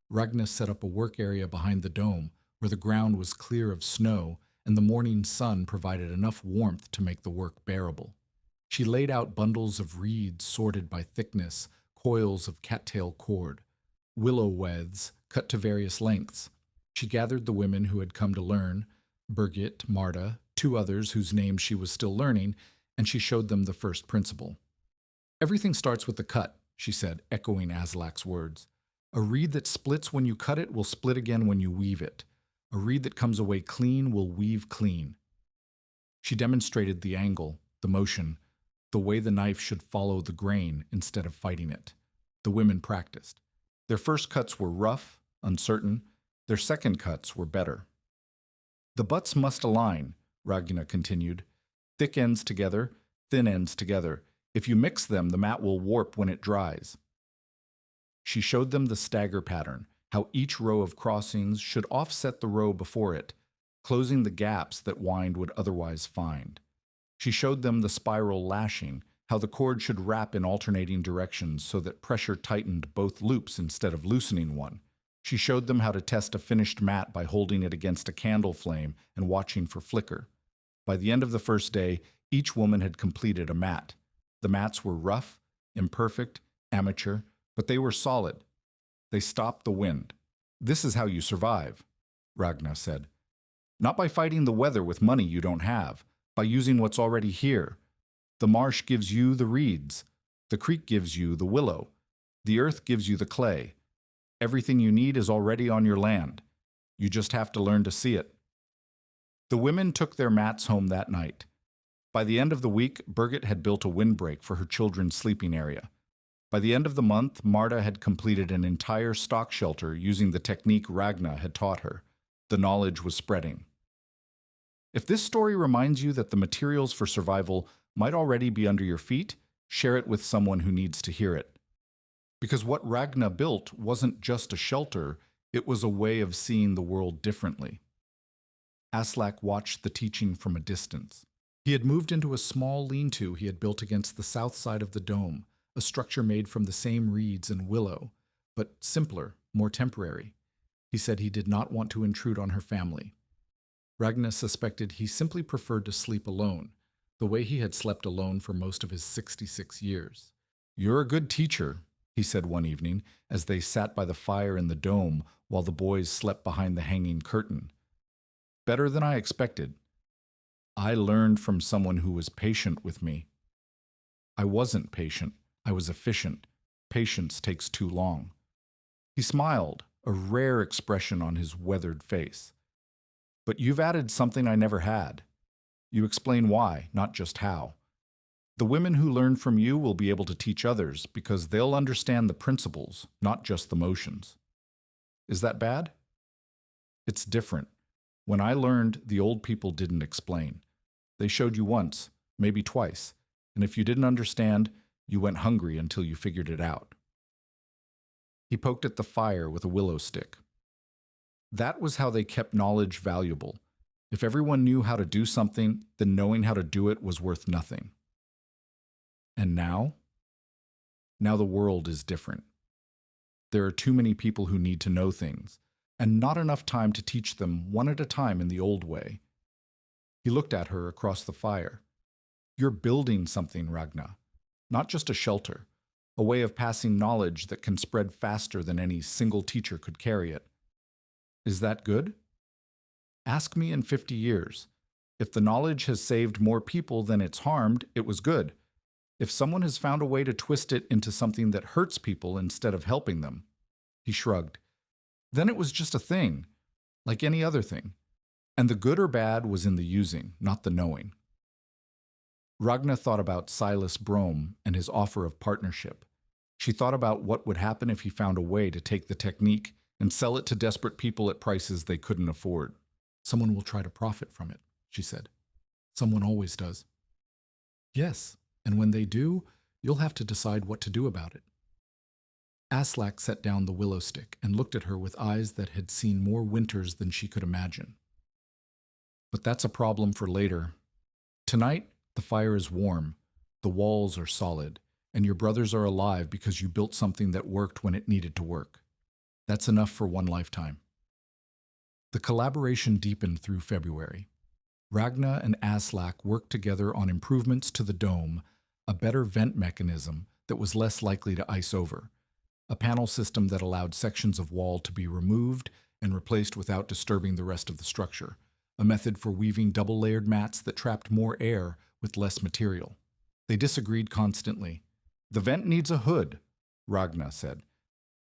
Ragna set up a work area behind the dome where the ground was clear of snow and the morning sun provided enough warmth to make the work bearable. She laid out bundles of reeds sorted by thickness, coils of cattail cord, willow withes cut to various lengths. She gathered the women who had come to learn, Birgit, Marta, 2 others whose names she was still learning, and she showed them the first principle. Everything starts with the cut, she said, echoing Aslak's words. A reed that splits when you cut it will split again when you weave it. A reed that comes away clean will weave clean. She demonstrated the angle, the motion, the way the knife should follow the grain instead of fighting it. The women practiced. Their first cuts were rough, uncertain. Their second cuts were better. The butts must align, Ragna continued. Thick ends together, thin ends together. If you mix them, the mat will warp when it dries. She showed them the stagger pattern, how each row of crossings should offset the row before it, closing the gaps that wind would otherwise find. She showed them the spiral lashing, how the cord should wrap in alternating directions so that pressure tightened both loops instead of loosening one. She showed them how to test a finished mat by holding it against a candle flame and watching for flicker. By the end of the first day, each woman had completed a mat. The mats were rough, imperfect, amateur, but they were solid. They stopped the wind. This is how you survive, Ragna said. Not by fighting the weather with money you don't have, by using what's already here. The marsh gives you the reeds. The creek gives you the willow. The earth gives you the clay. Everything you need is already on your land. You just have to learn to see it. The women took their mats home that night. By the end of the week, Birgit had built a windbreak for her children's sleeping area. By the end of the month, Marta had completed an entire stock shelter using the technique Ragna had taught her. The knowledge was spreading. If this story reminds you that the materials for survival might already be under your feet, share it with someone who needs to hear it. Because what Ragna built wasn't just a shelter, it was a way of seeing the world differently. Aslak watched the teaching from a distance. He had moved into a small lean-to he had built against the south side of the dome, a structure made from the same reeds and willow, but simpler, more temporary. He said he did not want to intrude on her family. Ragna suspected he simply preferred to sleep alone, the way he had slept alone for most of his 66 years. "You're a good teacher," he said one evening, as they sat by the fire in the dome while the boys slept behind the hanging curtain. "Better than I expected. I learned from someone who was patient with me." "I wasn't patient. I was efficient. Patience takes too long. He smiled, a rare expression on his weathered face. But you've added something I never had. You explain why, not just how. The women who learn from you will be able to teach others because they'll understand the principles, not just the motions. Is that bad? It's different. When I learned, the old people didn't explain. They showed you once, maybe twice, and if you didn't understand, you went hungry until you figured it out. He poked at the fire with a willow stick. That was how they kept knowledge valuable. If everyone knew how to do something, then knowing how to do it was worth nothing. And now? Now the world is different. There are too many people who need to know things, and not enough time to teach them one at a time in the old way. He looked at her across the fire. You're building something, Ragna. Not just a shelter, a way of passing knowledge that can spread faster than any single teacher could carry it. Is that good? Ask me in 50 years. If the knowledge has saved more people than it's harmed, it was good. If someone has found a way to twist it into something that hurts people instead of helping them, he shrugged, then it was just a thing, like any other thing. And the good or bad was in the using, not the knowing. Ragna thought about Silas Brome and his offer of partnership. She thought about what would happen if he found a way to take the technique and sell it to desperate people at prices they couldn't afford. Someone will try to profit from it, she said. Someone always does. Yes, and when they do, you'll have to decide what to do about it. Aslak set down the willow stick and looked at her with eyes that had seen more winters than she could imagine. But that's a problem for later. Tonight, the fire is warm, the walls are solid, and your brothers are alive because you built something that worked when it needed to work. That's enough for one lifetime. The collaboration deepened through February. Ragna and Aslak worked together on improvements to the dome, a better vent mechanism that was less likely to ice over, a panel system that allowed sections of wall to be removed and replaced without disturbing the rest of the structure, a method for weaving double-layered mats that trapped more air with less material. They disagreed constantly. The vent needs a hood, Ragna said.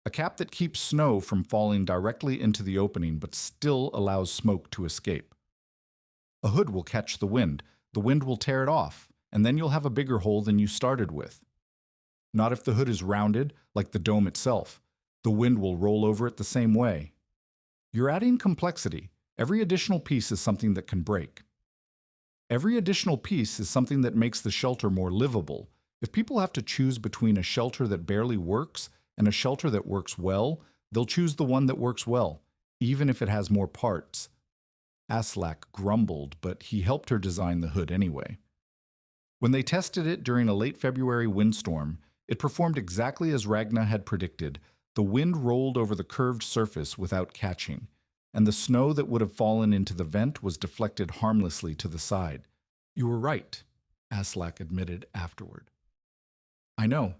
A cap that keeps snow from falling directly into the opening but still allows smoke to escape. A hood will catch the wind will tear it off, and then you'll have a bigger hole than you started with. Not if the hood is rounded, like the dome itself. The wind will roll over it the same way. You're adding complexity. Every additional piece is something that can break. Every additional piece is something that makes the shelter more livable. If people have to choose between a shelter that barely works and a shelter that works well, they'll choose the one that works well, even if it has more parts. Aslak grumbled, but he helped her design the hood anyway. When they tested it during a late February windstorm, it performed exactly as Ragna had predicted. The wind rolled over the curved surface without catching, and the snow that would have fallen into the vent was deflected harmlessly to the side. You were right, Aslak admitted afterward. I know.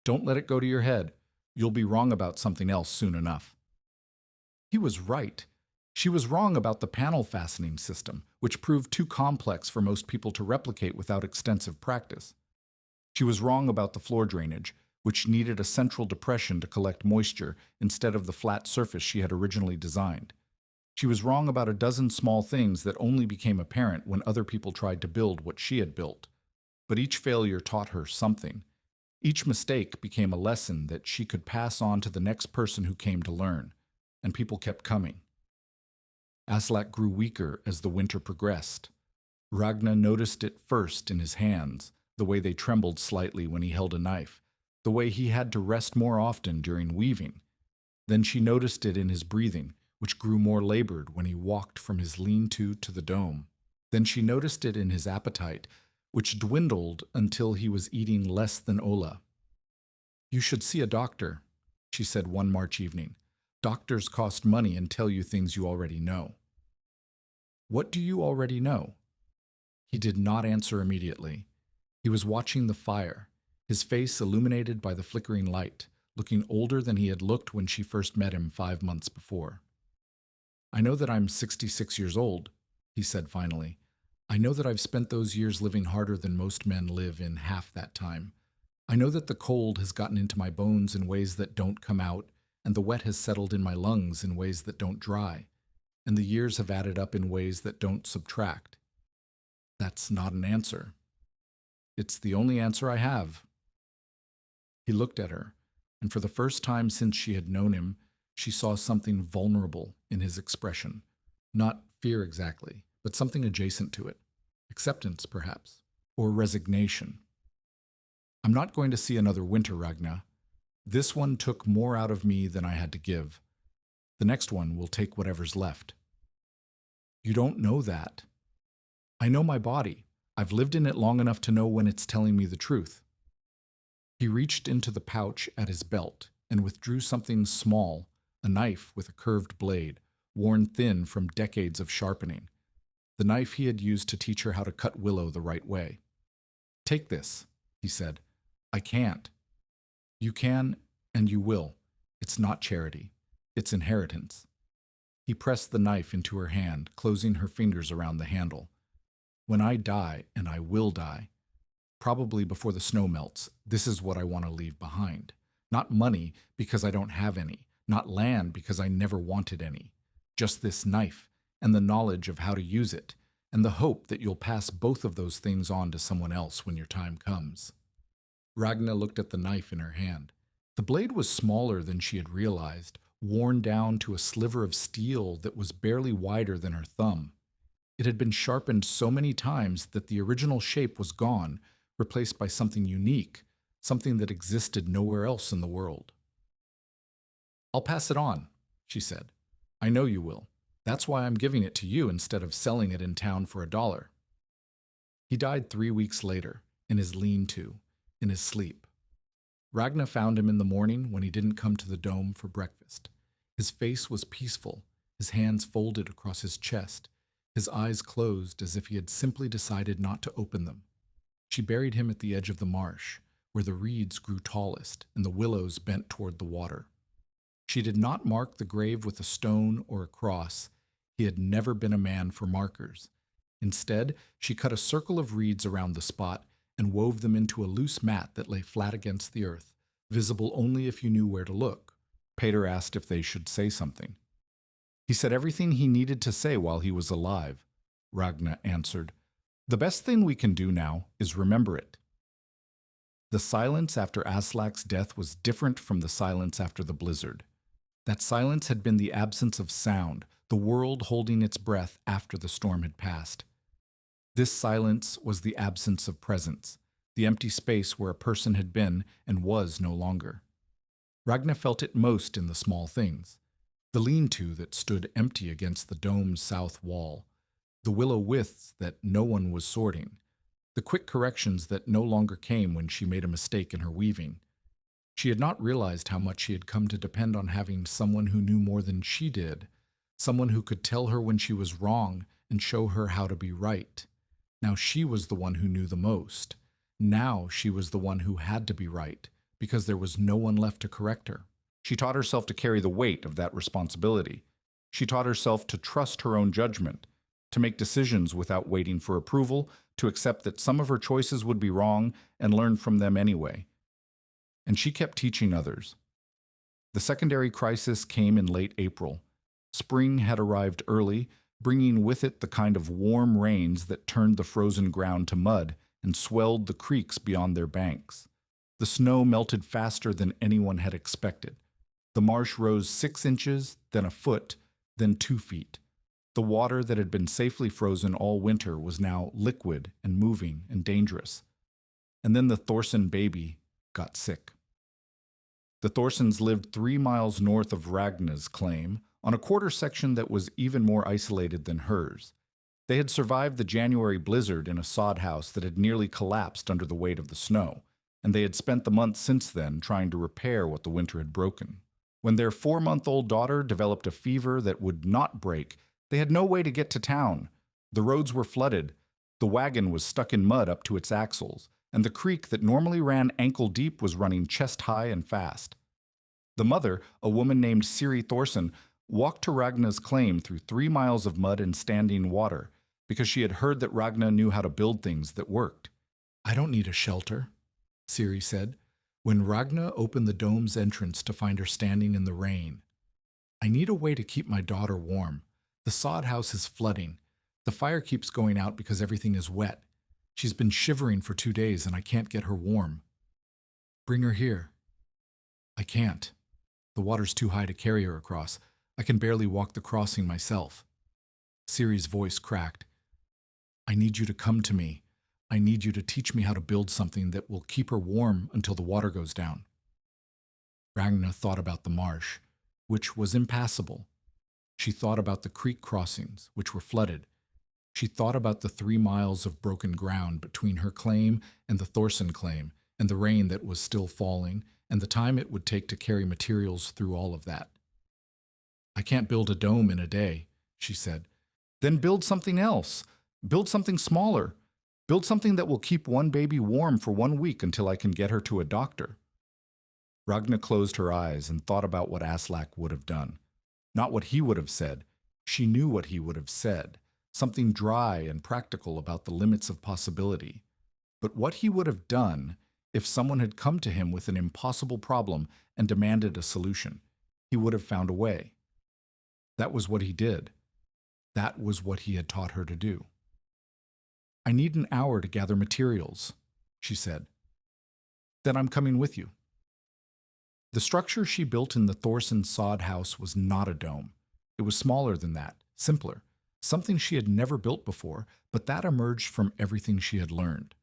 Don't let it go to your head. You'll be wrong about something else soon enough. He was right. She was wrong about the panel fastening system, which proved too complex for most people to replicate without extensive practice. She was wrong about the floor drainage, which needed a central depression to collect moisture instead of the flat surface she had originally designed. She was wrong about a dozen small things that only became apparent when other people tried to build what she had built. But each failure taught her something. Each mistake became a lesson that she could pass on to the next person who came to learn, and people kept coming. Aslak grew weaker as the winter progressed. Ragna noticed it first in his hands, the way they trembled slightly when he held a knife, the way he had to rest more often during weaving. Then she noticed it in his breathing, which grew more labored when he walked from his lean-to to the dome. Then she noticed it in his appetite, which dwindled until he was eating less than Ola. You should see a doctor, she said one March evening. Doctors cost money and tell you things you already know. What do you already know? He did not answer immediately. He was watching the fire, his face illuminated by the flickering light, looking older than he had looked when she first met him 5 months before. I know that I'm 66 years old, he said finally. I know that I've spent those years living harder than most men live in half that time. I know that the cold has gotten into my bones in ways that don't come out, and the wet has settled in my lungs in ways that don't dry, and the years have added up in ways that don't subtract. That's not an answer. It's the only answer I have. He looked at her, and for the first time since she had known him, she saw something vulnerable in his expression. Not fear exactly, but something adjacent to it. Acceptance, perhaps, or resignation. I'm not going to see another winter, Ragna. This one took more out of me than I had to give. The next one will take whatever's left. You don't know that. I know my body. I've lived in it long enough to know when it's telling me the truth. He reached into the pouch at his belt and withdrew something small, a knife with a curved blade, worn thin from decades of sharpening. The knife he had used to teach her how to cut willow the right way. Take this, he said. I can't. You can, and you will. It's not charity. It's inheritance. He pressed the knife into her hand, closing her fingers around the handle. When I die, and I will die, probably before the snow melts, this is what I want to leave behind. Not money, because I don't have any. Not land, because I never wanted any. Just this knife, and the knowledge of how to use it, and the hope that you'll pass both of those things on to someone else when your time comes. Ragna looked at the knife in her hand. The blade was smaller than she had realized, worn down to a sliver of steel that was barely wider than her thumb. It had been sharpened so many times that the original shape was gone, replaced by something unique, something that existed nowhere else in the world. I'll pass it on, she said. I know you will. That's why I'm giving it to you instead of selling it in town for $1. He died 3 weeks later, in his lean-to, in his sleep. Ragna found him in the morning when he didn't come to the dome for breakfast. His face was peaceful, his hands folded across his chest, his eyes closed as if he had simply decided not to open them. She buried him at the edge of the marsh, where the reeds grew tallest and the willows bent toward the water. She did not mark the grave with a stone or a cross. He had never been a man for markers. Instead, she cut a circle of reeds around the spot and wove them into a loose mat that lay flat against the earth, visible only if you knew where to look. Pater asked if they should say something. He said everything he needed to say while he was alive, Ragna answered. The best thing we can do now is remember it. The silence after Aslak's death was different from the silence after the blizzard. That silence had been the absence of sound, the world holding its breath after the storm had passed. This silence was the absence of presence, the empty space where a person had been and was no longer. Ragna felt it most in the small things. The lean-to that stood empty against the dome's south wall, the willow widths that no one was sorting, the quick corrections that no longer came when she made a mistake in her weaving. She had not realized how much she had come to depend on having someone who knew more than she did, someone who could tell her when she was wrong and show her how to be right. Now she was the one who knew the most. Now she was the one who had to be right, because there was no one left to correct her. She taught herself to carry the weight of that responsibility. She taught herself to trust her own judgment, to make decisions without waiting for approval, to accept that some of her choices would be wrong and learn from them anyway. And she kept teaching others. The secondary crisis came in late April. Spring had arrived early, bringing with it the kind of warm rains that turned the frozen ground to mud and swelled the creeks beyond their banks. The snow melted faster than anyone had expected. The marsh rose 6 inches, then a foot, then 2 feet. The water that had been safely frozen all winter was now liquid and moving and dangerous. And then the Thorson baby got sick. The Thorsons lived 3 miles north of Ragna's claim, on a quarter section that was even more isolated than hers. They had survived the January blizzard in a sod house that had nearly collapsed under the weight of the snow, and they had spent the months since then trying to repair what the winter had broken. When their 4-month-old daughter developed a fever that would not break, they had no way to get to town. The roads were flooded, the wagon was stuck in mud up to its axles, and the creek that normally ran ankle-deep was running chest-high and fast. The mother, a woman named Siri Thorson, walked to Ragna's claim through 3 miles of mud and standing water, because she had heard that Ragna knew how to build things that worked. I don't need a shelter, Siri said, when Ragna opened the dome's entrance to find her standing in the rain. I need a way to keep my daughter warm. The sod house is flooding. The fire keeps going out because everything is wet. She's been shivering for 2 days and I can't get her warm. Bring her here. I can't. The water's too high to carry her across. I can barely walk the crossing myself. Siri's voice cracked. I need you to come to me. I need you to teach me how to build something that will keep her warm until the water goes down. Ragna thought about the marsh, which was impassable. She thought about the creek crossings, which were flooded. She thought about the 3 miles of broken ground between her claim and the Thorson claim, and the rain that was still falling, and the time it would take to carry materials through all of that. I can't build a dome in a day, she said. Then build something else. Build something smaller. Build something that will keep one baby warm for 1 week until I can get her to a doctor. Ragna closed her eyes and thought about what Aslak would have done. Not what he would have said. She knew what he would have said. Something dry and practical about the limits of possibility. But what he would have done if someone had come to him with an impossible problem and demanded a solution. He would have found a way. That was what he did. That was what he had taught her to do. I need an hour to gather materials, she said. Then I'm coming with you. The structure she built in the Thorson sod house was not a dome. It was smaller than that, simpler, something she had never built before, but that emerged from everything she had learned.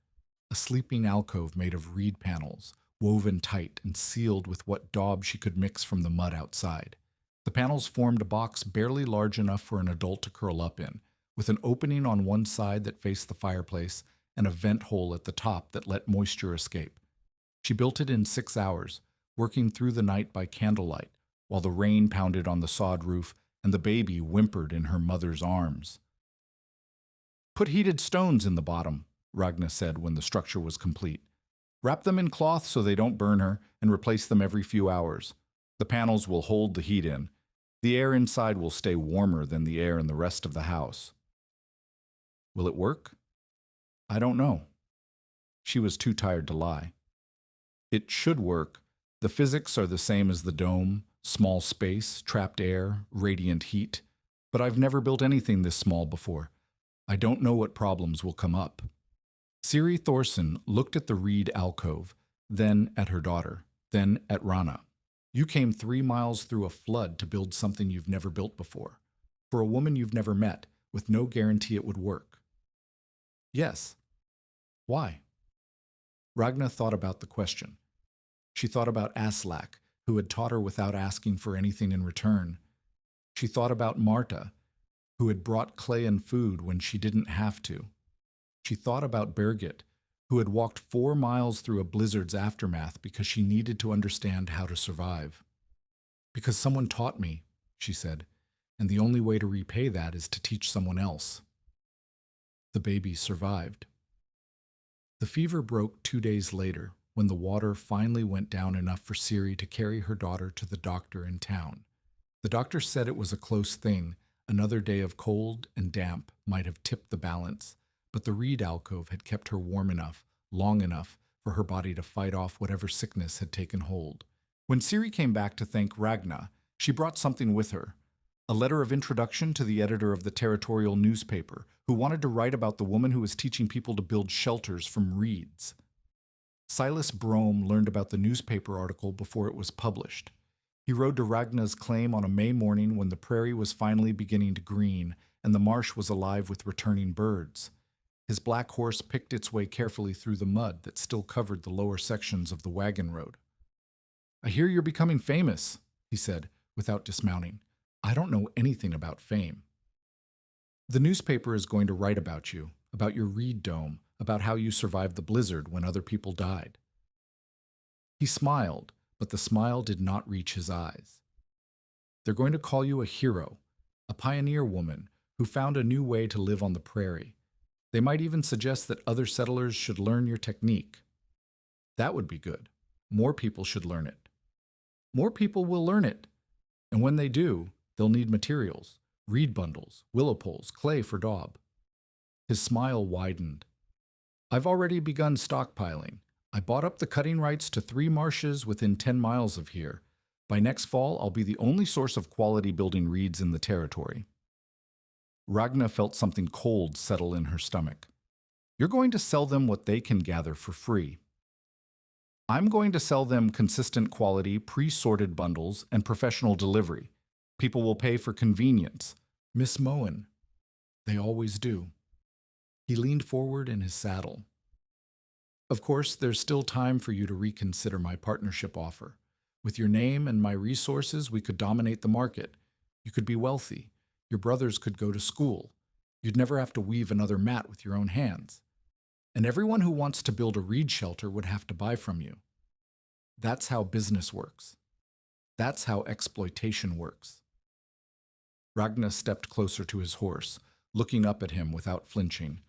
A sleeping alcove made of reed panels, woven tight and sealed with what daub she could mix from the mud outside. The panels formed a box barely large enough for an adult to curl up in, with an opening on one side that faced the fireplace and a vent hole at the top that let moisture escape. She built it in 6 hours, working through the night by candlelight, while the rain pounded on the sod roof and the baby whimpered in her mother's arms. Put heated stones in the bottom, Ragna said when the structure was complete. Wrap them in cloth so they don't burn her and replace them every few hours. The panels will hold the heat in. The air inside will stay warmer than the air in the rest of the house. Will it work? I don't know. She was too tired to lie. It should work. The physics are the same as the dome, small space, trapped air, radiant heat. But I've never built anything this small before. I don't know what problems will come up. Siri Thorson looked at the reed alcove, then at her daughter, then at Rana. You came 3 miles through a flood to build something you've never built before, for a woman you've never met, with no guarantee it would work. Yes. Why? Ragna thought about the question. She thought about Aslak, who had taught her without asking for anything in return. She thought about Marta, who had brought clay and food when she didn't have to. She thought about Birgit, who had walked 4 miles through a blizzard's aftermath because she needed to understand how to survive. Because someone taught me, she said, and the only way to repay that is to teach someone else. The baby survived. The fever broke 2 days later, when the water finally went down enough for Siri to carry her daughter to the doctor in town. The doctor said it was a close thing. Another day of cold and damp might have tipped the balance, but the reed alcove had kept her warm enough, long enough, for her body to fight off whatever sickness had taken hold. When Siri came back to thank Ragna, she brought something with her. A letter of introduction to the editor of the territorial newspaper, who wanted to write about the woman who was teaching people to build shelters from reeds. Silas Brome learned about the newspaper article before it was published. He rode to Ragna's claim on a May morning when the prairie was finally beginning to green and the marsh was alive with returning birds. His black horse picked its way carefully through the mud that still covered the lower sections of the wagon road. I hear you're becoming famous, he said, without dismounting. I don't know anything about fame. The newspaper is going to write about you, about your reed dome, about how you survived the blizzard when other people died. He smiled, but the smile did not reach his eyes. They're going to call you a hero, a pioneer woman who found a new way to live on the prairie. They might even suggest that other settlers should learn your technique. That would be good. More people should learn it. More people will learn it. And when they do, they'll need materials, reed bundles, willow poles, clay for daub. His smile widened. I've already begun stockpiling. I bought up the cutting rights to 3 marshes within 10 miles of here. By next fall, I'll be the only source of quality building reeds in the territory. Ragna felt something cold settle in her stomach. You're going to sell them what they can gather for free. I'm going to sell them consistent quality, pre-sorted bundles and professional delivery. People will pay for convenience. Miss Moen. They always do. He leaned forward in his saddle. Of course, there's still time for you to reconsider my partnership offer. With your name and my resources, we could dominate the market. You could be wealthy. Your brothers could go to school. You'd never have to weave another mat with your own hands. And everyone who wants to build a reed shelter would have to buy from you. That's how business works. That's how exploitation works. Ragna stepped closer to his horse, looking up at him without flinching.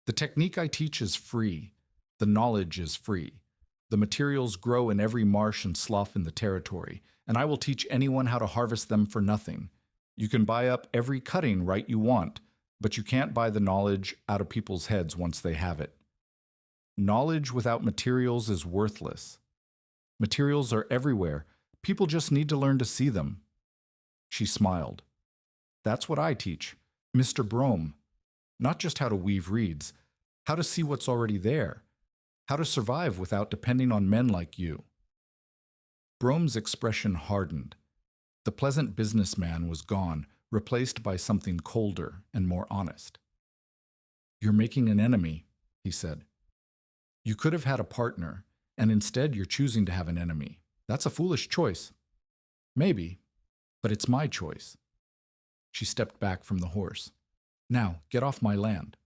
The technique I teach is free. The knowledge is free. The materials grow in every marsh and slough in the territory, and I will teach anyone how to harvest them for nothing. You can buy up every cutting right you want, but you can't buy the knowledge out of people's heads once they have it. Knowledge without materials is worthless. Materials are everywhere. People just need to learn to see them. She smiled. That's what I teach, Mr. Brome. Not just how to weave reeds, how to see what's already there, how to survive without depending on men like you. Brome's expression hardened. The pleasant businessman was gone, replaced by something colder and more honest. You're making an enemy, he said. You could have had a partner, and instead you're choosing to have an enemy. That's a foolish choice. Maybe, but it's my choice. She stepped back from the horse. Now, get off my land.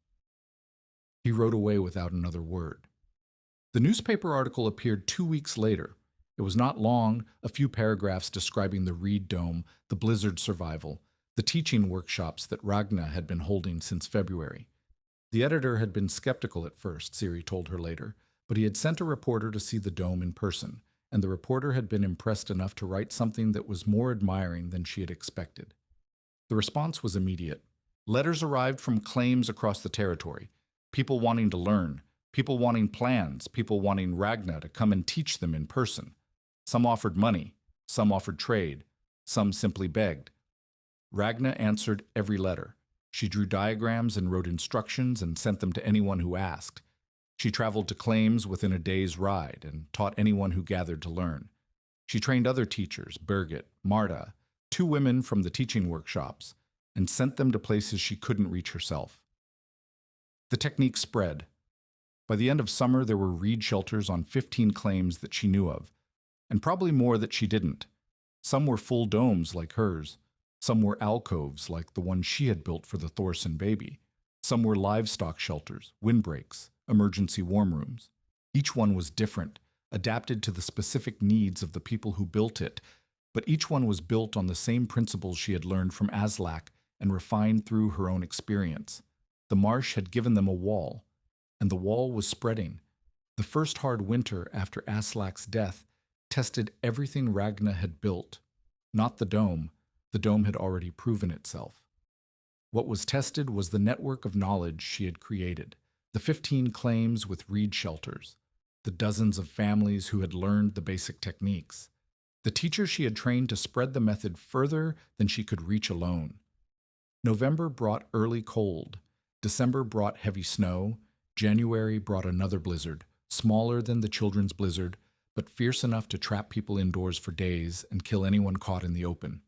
He rode away without another word. The newspaper article appeared 2 weeks later. It was not long, a few paragraphs describing the reed dome, the blizzard survival, the teaching workshops that Ragna had been holding since February. The editor had been skeptical at first, Siri told her later, but he had sent a reporter to see the dome in person, and the reporter had been impressed enough to write something that was more admiring than she had expected. The response was immediate. Letters arrived from claims across the territory, people wanting to learn, people wanting plans, people wanting Ragna to come and teach them in person. Some offered money, some offered trade, some simply begged. Ragna answered every letter. She drew diagrams and wrote instructions and sent them to anyone who asked. She traveled to claims within a day's ride and taught anyone who gathered to learn. She trained other teachers, Birgit, Marta, 2 women from the teaching workshops, and sent them to places she couldn't reach herself. The technique spread. By the end of summer, there were reed shelters on 15 claims that she knew of, and probably more that she didn't. Some were full domes like hers. Some were alcoves like the one she had built for the Thorson baby. Some were livestock shelters, windbreaks, emergency warm rooms. Each one was different, adapted to the specific needs of the people who built it, but each one was built on the same principles she had learned from Aslak and refined through her own experience. The marsh had given them a wall, and the wall was spreading. The first hard winter after Aslak's death tested everything Ragna had built, not the dome. The dome had already proven itself. What was tested was the network of knowledge she had created, the 15 claims with reed shelters, the dozens of families who had learned the basic techniques, the teachers she had trained to spread the method further than she could reach alone. November brought early cold. December brought heavy snow. January brought another blizzard, smaller than the children's blizzard, but fierce enough to trap people indoors for days and kill anyone caught in the open.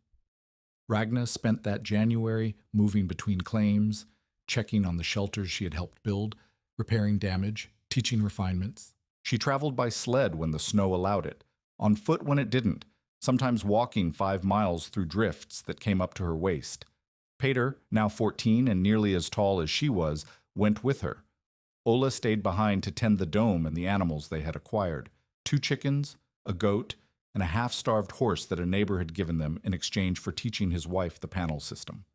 Ragna spent that January moving between claims, checking on the shelters she had helped build, repairing damage, teaching refinements. She traveled by sled when the snow allowed it, on foot when it didn't, sometimes walking 5 miles through drifts that came up to her waist. Pater, now 14 and nearly as tall as she was, went with her. Ola stayed behind to tend the dome and the animals they had acquired, 2 chickens, a goat, and a half-starved horse that a neighbor had given them in exchange for teaching his wife the panel system.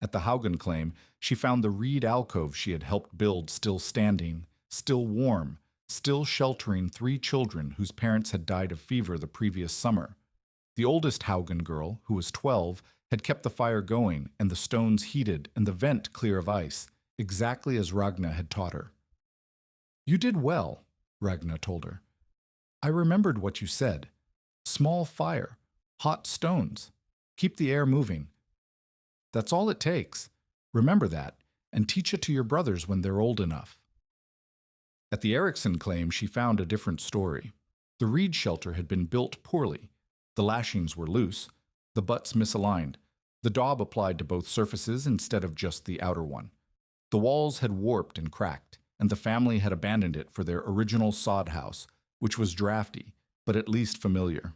At the Haugen claim, she found the reed alcove she had helped build still standing, still warm, still sheltering 3 children whose parents had died of fever the previous summer. The oldest Haugen girl, who was 12, had kept the fire going and the stones heated and the vent clear of ice, exactly as Ragna had taught her. You did well, Ragna told her. I remembered what you said. Small fire, hot stones. Keep the air moving. That's all it takes. Remember that, and teach it to your brothers when they're old enough. At the Erickson claim, she found a different story. The reed shelter had been built poorly. The lashings were loose, the butts misaligned. The daub applied to both surfaces instead of just the outer one. The walls had warped and cracked, and the family had abandoned it for their original sod house, which was drafty, but at least familiar.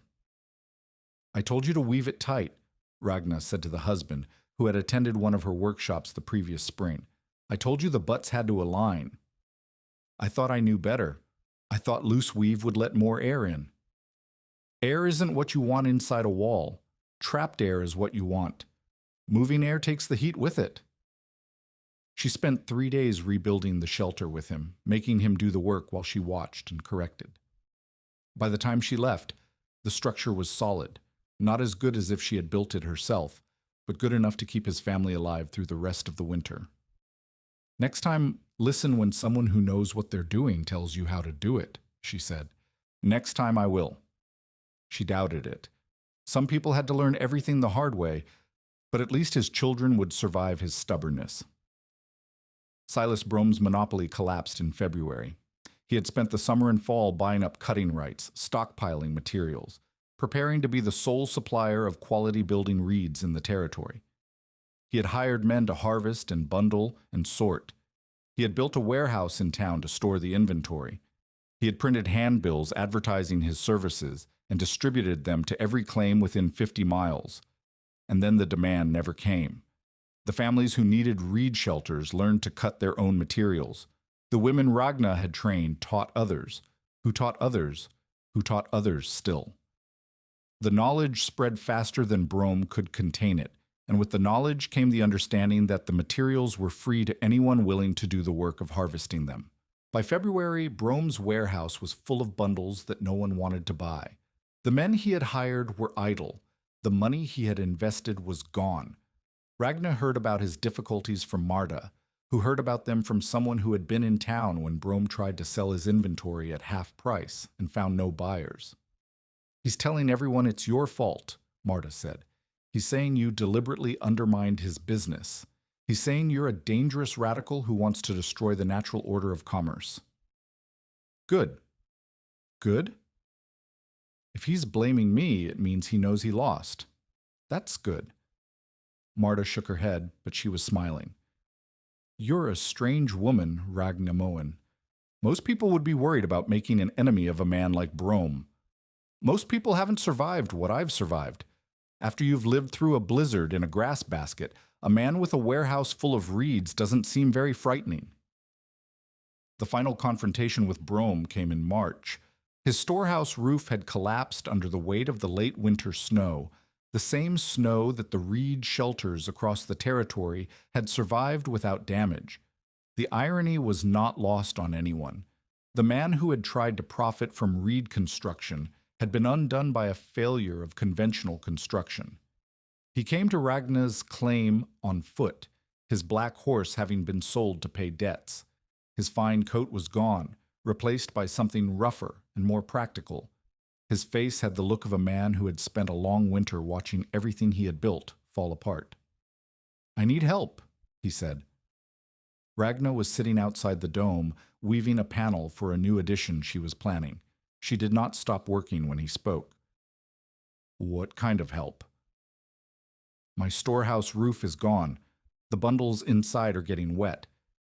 I told you to weave it tight, Ragna said to the husband, who had attended one of her workshops the previous spring. I told you the butts had to align. I thought I knew better. I thought loose weave would let more air in. Air isn't what you want inside a wall. Trapped air is what you want. Moving air takes the heat with it. She spent 3 days rebuilding the shelter with him, making him do the work while she watched and corrected. By the time she left, the structure was solid, not as good as if she had built it herself, but good enough to keep his family alive through the rest of the winter. Next time, listen when someone who knows what they're doing tells you how to do it, she said. Next time I will. She doubted it. Some people had to learn everything the hard way, but at least his children would survive his stubbornness. Silas Brome's monopoly collapsed in February. He had spent the summer and fall buying up cutting rights, stockpiling materials, preparing to be the sole supplier of quality building reeds in the territory. He had hired men to harvest and bundle and sort. He had built a warehouse in town to store the inventory. He had printed handbills advertising his services and distributed them to every claim within 50 miles. And then the demand never came. The families who needed reed shelters learned to cut their own materials. The women Ragna had trained taught others, who taught others, who taught others still. The knowledge spread faster than Brome could contain it, and with the knowledge came the understanding that the materials were free to anyone willing to do the work of harvesting them. By February, Brome's warehouse was full of bundles that no one wanted to buy. The men he had hired were idle. The money he had invested was gone. Ragna heard about his difficulties from Marta, who heard about them from someone who had been in town when Brome tried to sell his inventory at half price and found no buyers. He's telling everyone it's your fault, Marta said. He's saying you deliberately undermined his business. He's saying you're a dangerous radical who wants to destroy the natural order of commerce. Good. Good? If he's blaming me, it means he knows he lost. That's good. Marta shook her head, but she was smiling. You're a strange woman, Ragna Moen. Most people would be worried about making an enemy of a man like Brome. Most people haven't survived what I've survived. After you've lived through a blizzard in a grass basket, a man with a warehouse full of reeds doesn't seem very frightening. The final confrontation with Brome came in March. His storehouse roof had collapsed under the weight of the late winter snow, the same snow that the reed shelters across the territory had survived without damage. The irony was not lost on anyone. The man who had tried to profit from reed construction had been undone by a failure of conventional construction. He came to Ragna's claim on foot, his black horse having been sold to pay debts. His fine coat was gone, replaced by something rougher and more practical. His face had the look of a man who had spent a long winter watching everything he had built fall apart. I need help, he said. Ragna was sitting outside the dome, weaving a panel for a new addition she was planning. She did not stop working when he spoke. What kind of help? My storehouse roof is gone. The bundles inside are getting wet.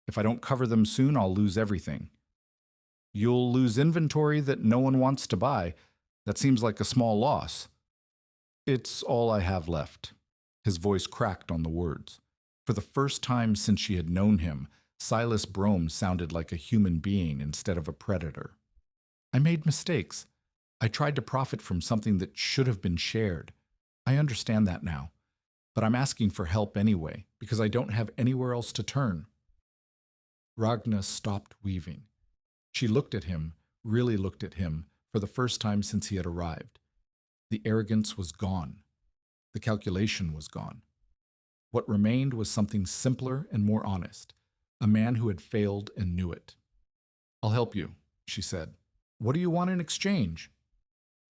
If I don't cover them soon, I'll lose everything. You'll lose inventory that no one wants to buy. That seems like a small loss. It's all I have left. His voice cracked on the words. For the first time since she had known him, Silas Brome sounded like a human being instead of a predator. I made mistakes. I tried to profit from something that should have been shared. I understand that now. But I'm asking for help anyway, because I don't have anywhere else to turn. Ragna stopped weaving. She looked at him, really looked at him, for the first time since he had arrived. The arrogance was gone. The calculation was gone. What remained was something simpler and more honest, a man who had failed and knew it. I'll help you, she said. What do you want in exchange?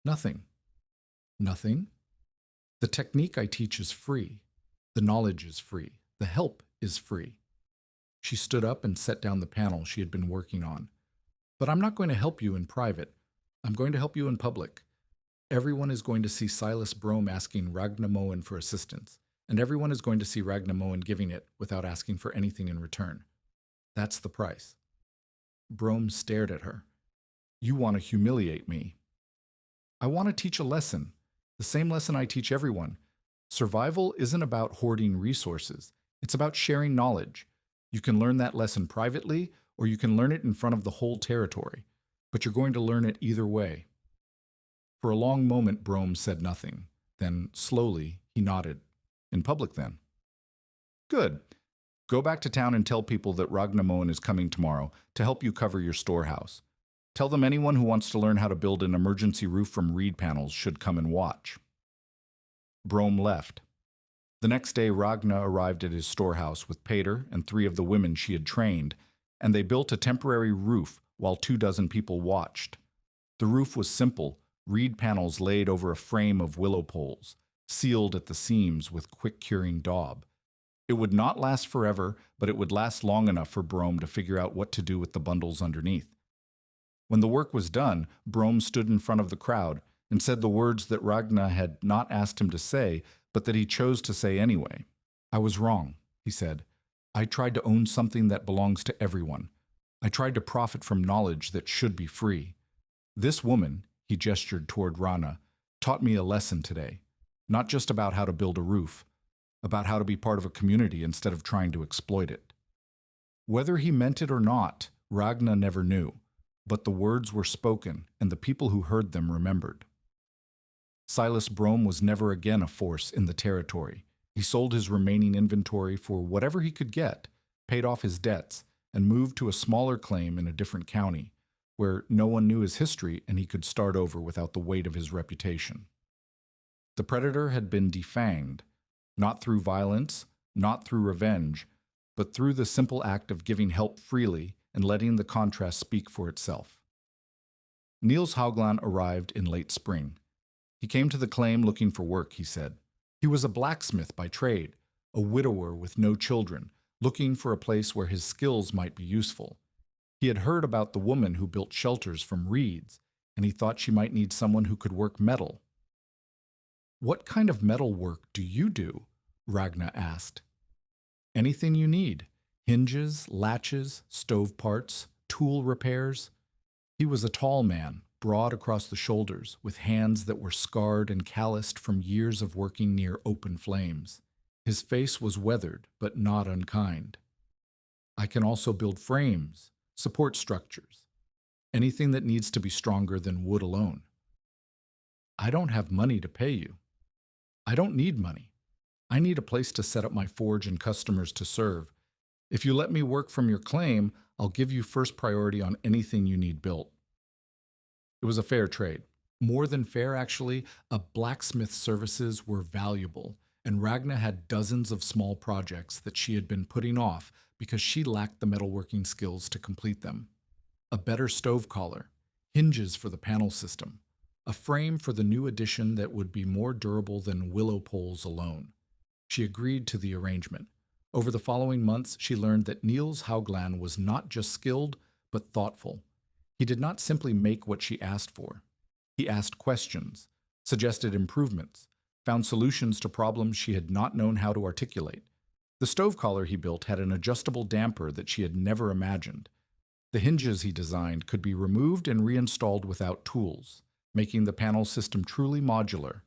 Nothing. Nothing? The technique I teach is free. The knowledge is free. The help is free. She stood up and set down the panel she had been working on. But I'm not going to help you in private. I'm going to help you in public. Everyone is going to see Silas Brome asking Ragnar Moen for assistance, and everyone is going to see Ragnar Moen giving it without asking for anything in return. That's the price. Brome stared at her. You want to humiliate me. I want to teach a lesson, the same lesson I teach everyone. Survival isn't about hoarding resources. It's about sharing knowledge. You can learn that lesson privately, or you can learn it in front of the whole territory, but you're going to learn it either way. For a long moment, Brome said nothing. Then, slowly, he nodded. In public, then. Good. Go back to town and tell people that Ragnar Moen is coming tomorrow to help you cover your storehouse. Tell them anyone who wants to learn how to build an emergency roof from reed panels should come and watch. Brome left. The next day, Ragnar arrived at his storehouse with Peter and 3 of the women she had trained, and they built a temporary roof while 24 people watched. The roof was simple, reed panels laid over a frame of willow poles, sealed at the seams with quick-curing daub. It would not last forever, but it would last long enough for Brome to figure out what to do with the bundles underneath. When the work was done, Brome stood in front of the crowd and said the words that Ragnar had not asked him to say, but that he chose to say anyway. I was wrong, he said. I tried to own something that belongs to everyone. I tried to profit from knowledge that should be free. This woman, he gestured toward Rana, taught me a lesson today, not just about how to build a roof, about how to be part of a community instead of trying to exploit it. Whether he meant it or not, Ragnar never knew, but the words were spoken and the people who heard them remembered. Silas Brome was never again a force in the territory. He sold his remaining inventory for whatever he could get, paid off his debts, and moved to a smaller claim in a different county, where no one knew his history and he could start over without the weight of his reputation. The predator had been defanged, not through violence, not through revenge, but through the simple act of giving help freely and letting the contrast speak for itself. Niels Haugland arrived in late spring. He came to the claim looking for work, he said. He was a blacksmith by trade, a widower with no children, looking for a place where his skills might be useful. He had heard about the woman who built shelters from reeds, and he thought she might need someone who could work metal. What kind of metal work do you do? Ragnar asked. Anything you need. Hinges, latches, stove parts, tool repairs. He was a tall man, broad across the shoulders, with hands that were scarred and calloused from years of working near open flames. His face was weathered, but not unkind. I can also build frames, support structures, anything that needs to be stronger than wood alone. I don't have money to pay you. I don't need money. I need a place to set up my forge and customers to serve. If you let me work from your claim, I'll give you first priority on anything you need built. It was a fair trade. More than fair, actually. A blacksmith's services were valuable, and Ragnar had dozens of small projects that she had been putting off because she lacked the metalworking skills to complete them. A better stove collar, hinges for the panel system, a frame for the new addition that would be more durable than willow poles alone. She agreed to the arrangement. Over the following months, she learned that Niels Haugland was not just skilled, but thoughtful. He did not simply make what she asked for. He asked questions, suggested improvements, found solutions to problems she had not known how to articulate. The stove collar he built had an adjustable damper that she had never imagined. The hinges he designed could be removed and reinstalled without tools, making the panel system truly modular.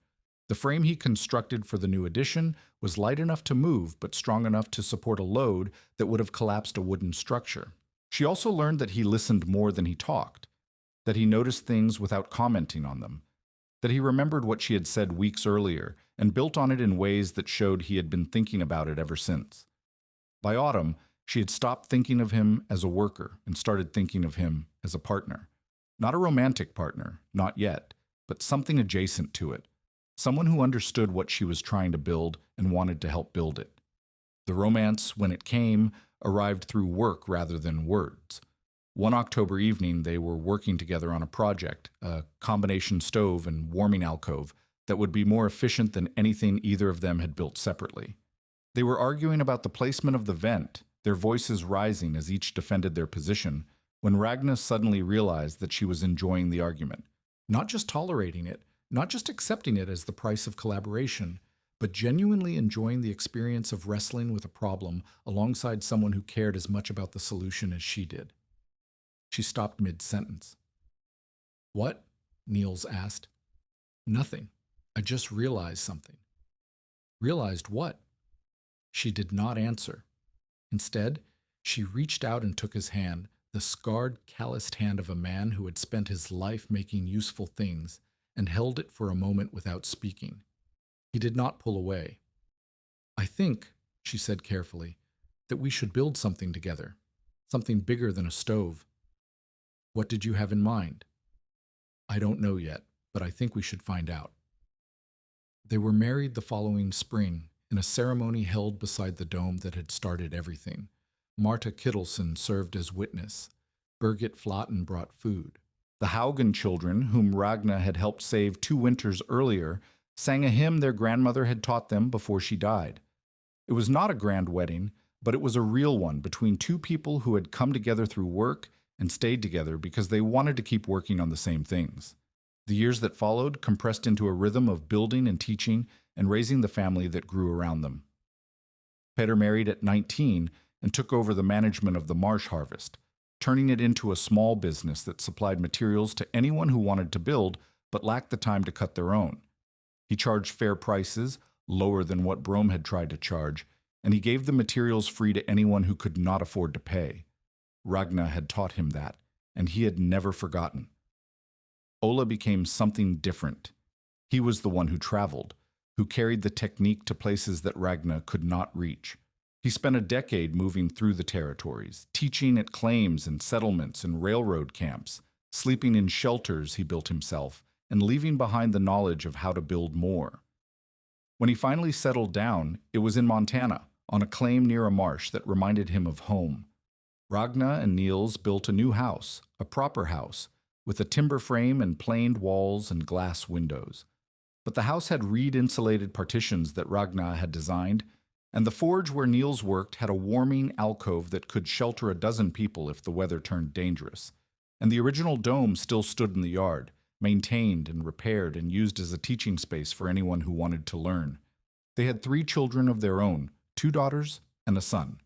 The frame he constructed for the new addition was light enough to move but strong enough to support a load that would have collapsed a wooden structure. She also learned that he listened more than he talked, that he noticed things without commenting on them, that he remembered what she had said weeks earlier and built on it in ways that showed he had been thinking about it ever since. By autumn, she had stopped thinking of him as a worker and started thinking of him as a partner. Not a romantic partner, not yet, but something adjacent to it. Someone who understood what she was trying to build and wanted to help build it. The romance, when it came, arrived through work rather than words. One October evening, they were working together on a project, a combination stove and warming alcove that would be more efficient than anything either of them had built separately. They were arguing about the placement of the vent, their voices rising as each defended their position, when Ragna suddenly realized that she was enjoying the argument, not just tolerating it, not just accepting it as the price of collaboration, but genuinely enjoying the experience of wrestling with a problem alongside someone who cared as much about the solution as she did. She stopped mid-sentence. "What?" Niels asked. "Nothing. I just realized something." "Realized what?" She did not answer. Instead, she reached out and took his hand, the scarred, calloused hand of a man who had spent his life making useful things, and held it for a moment without speaking. He did not pull away. "I think," she said carefully, "that we should build something together, something bigger than a stove." "What did you have in mind?" "I don't know yet, but I think we should find out." They were married the following spring in a ceremony held beside the dome that had started everything. Marta Kittelsen served as witness. Birgit Flatten brought food. The Haugen children, whom Ragna had helped save 2 winters earlier, sang a hymn their grandmother had taught them before she died. It was not a grand wedding, but it was a real one between 2 people who had come together through work and stayed together because they wanted to keep working on the same things. The years that followed compressed into a rhythm of building and teaching and raising the family that grew around them. Peter married at 19 and took over the management of the marsh harvest, turning it into a small business that supplied materials to anyone who wanted to build but lacked the time to cut their own. He charged fair prices, lower than what Brome had tried to charge, and he gave the materials free to anyone who could not afford to pay. Ragna had taught him that, and he had never forgotten. Ola became something different. He was the one who traveled, who carried the technique to places that Ragna could not reach. He spent a decade moving through the territories, teaching at claims and settlements and railroad camps, sleeping in shelters he built himself, and leaving behind the knowledge of how to build more. When he finally settled down, it was in Montana, on a claim near a marsh that reminded him of home. Ragna and Niels built a new house, a proper house, with a timber frame and planed walls and glass windows. But the house had reed-insulated partitions that Ragna had designed, and the forge where Niels worked had a warming alcove that could shelter a dozen people if the weather turned dangerous. And the original dome still stood in the yard, maintained and repaired and used as a teaching space for anyone who wanted to learn. They had 3 children of their own, 2 daughters and a son.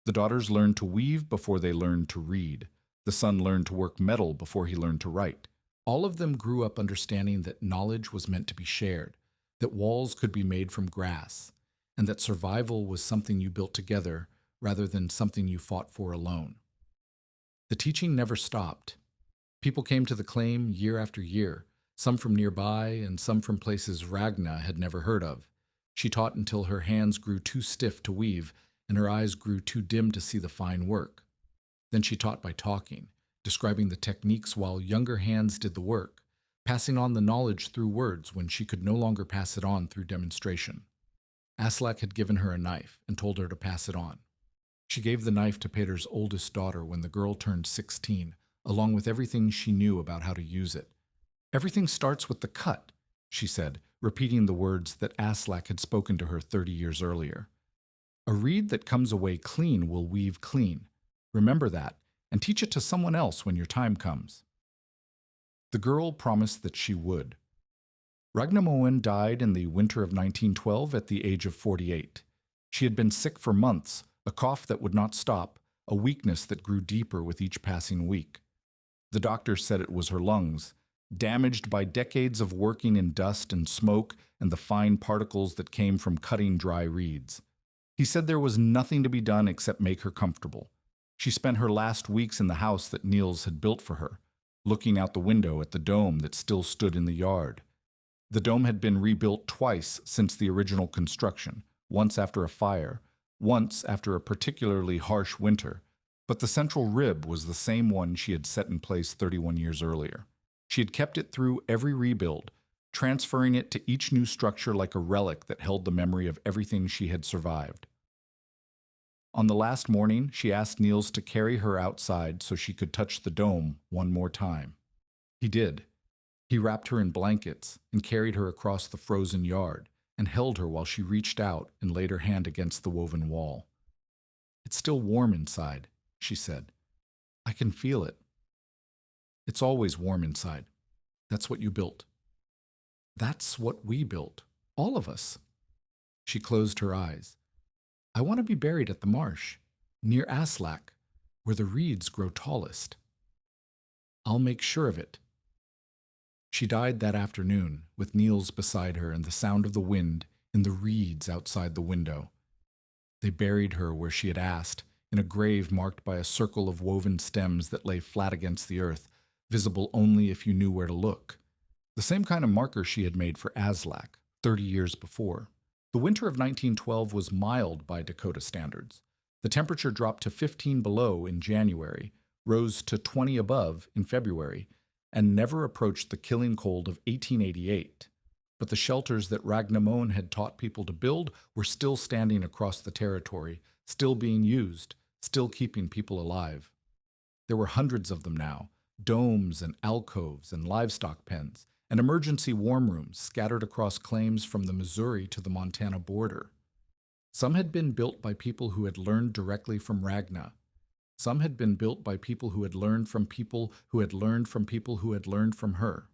The daughters learned to weave before they learned to read. The son learned to work metal before he learned to write. All of them grew up understanding that knowledge was meant to be shared, that walls could be made from grass, and that survival was something you built together rather than something you fought for alone. The teaching never stopped. People came to the claim year after year, some from nearby and some from places Ragna had never heard of. She taught until her hands grew too stiff to weave and her eyes grew too dim to see the fine work. Then she taught by talking, describing the techniques while younger hands did the work, passing on the knowledge through words when she could no longer pass it on through demonstration. Aslak had given her a knife and told her to pass it on. She gave the knife to Peter's oldest daughter when the girl turned 16, along with everything she knew about how to use it. "Everything starts with the cut," she said, repeating the words that Aslak had spoken to her 30 years earlier. "A reed that comes away clean will weave clean. Remember that, and teach it to someone else when your time comes." The girl promised that she would. Ragna Moen died in the winter of 1912 at the age of 48. She had been sick for months, a cough that would not stop, a weakness that grew deeper with each passing week. The doctor said it was her lungs, damaged by decades of working in dust and smoke and the fine particles that came from cutting dry reeds. He said there was nothing to be done except make her comfortable. She spent her last weeks in the house that Niels had built for her, looking out the window at the dome that still stood in the yard. The dome had been rebuilt twice since the original construction, once after a fire, once after a particularly harsh winter, but the central rib was the same one she had set in place 31 years earlier. She had kept it through every rebuild, transferring it to each new structure like a relic that held the memory of everything she had survived. On the last morning, she asked Niels to carry her outside so she could touch the dome one more time. He did. He wrapped her in blankets and carried her across the frozen yard and held her while she reached out and laid her hand against the woven wall. "It's still warm inside," she said. "I can feel it." "It's always warm inside. That's what you built." "That's what we built. All of us." She closed her eyes. "I want to be buried at the marsh, near Aslak, where the reeds grow tallest." "I'll make sure of it." She died that afternoon, with Niels beside her and the sound of the wind in the reeds outside the window. They buried her where she had asked, in a grave marked by a circle of woven stems that lay flat against the earth, visible only if you knew where to look. The same kind of marker she had made for Aslak 30 years before. The winter of 1912 was mild by Dakota standards. The temperature dropped to 15 below in January, rose to 20 above in February, and never approached the killing cold of 1888. But the shelters that Ragnamon had taught people to build were still standing across the territory, still being used, still keeping people alive. There were hundreds of them now, domes and alcoves and livestock pens, and emergency warm rooms scattered across claims from the Missouri to the Montana border. Some had been built by people who had learned directly from Ragna. Some had been built by people who had learned from people who had learned from people who had learned from her.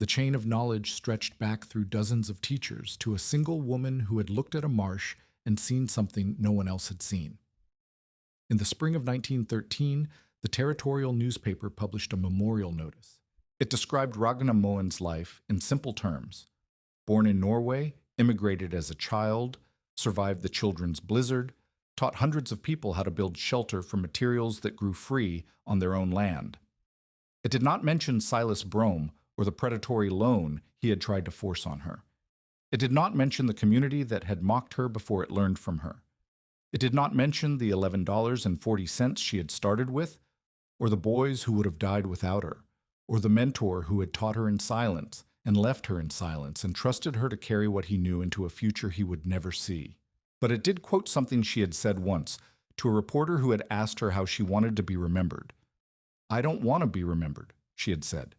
The chain of knowledge stretched back through dozens of teachers to a single woman who had looked at a marsh and seen something no one else had seen. In the spring of 1913, the territorial newspaper published a memorial notice. It described Ragna Moen's life in simple terms. Born in Norway, immigrated as a child, survived the children's blizzard, taught hundreds of people how to build shelter from materials that grew free on their own land. It did not mention Silas Brome or the predatory loan he had tried to force on her. It did not mention the community that had mocked her before it learned from her. It did not mention the $11.40 she had started with, or the boys who would have died without her, or the mentor who had taught her in silence and left her in silence and trusted her to carry what he knew into a future he would never see. But it did quote something she had said once to a reporter who had asked her how she wanted to be remembered. "I don't want to be remembered," she had said.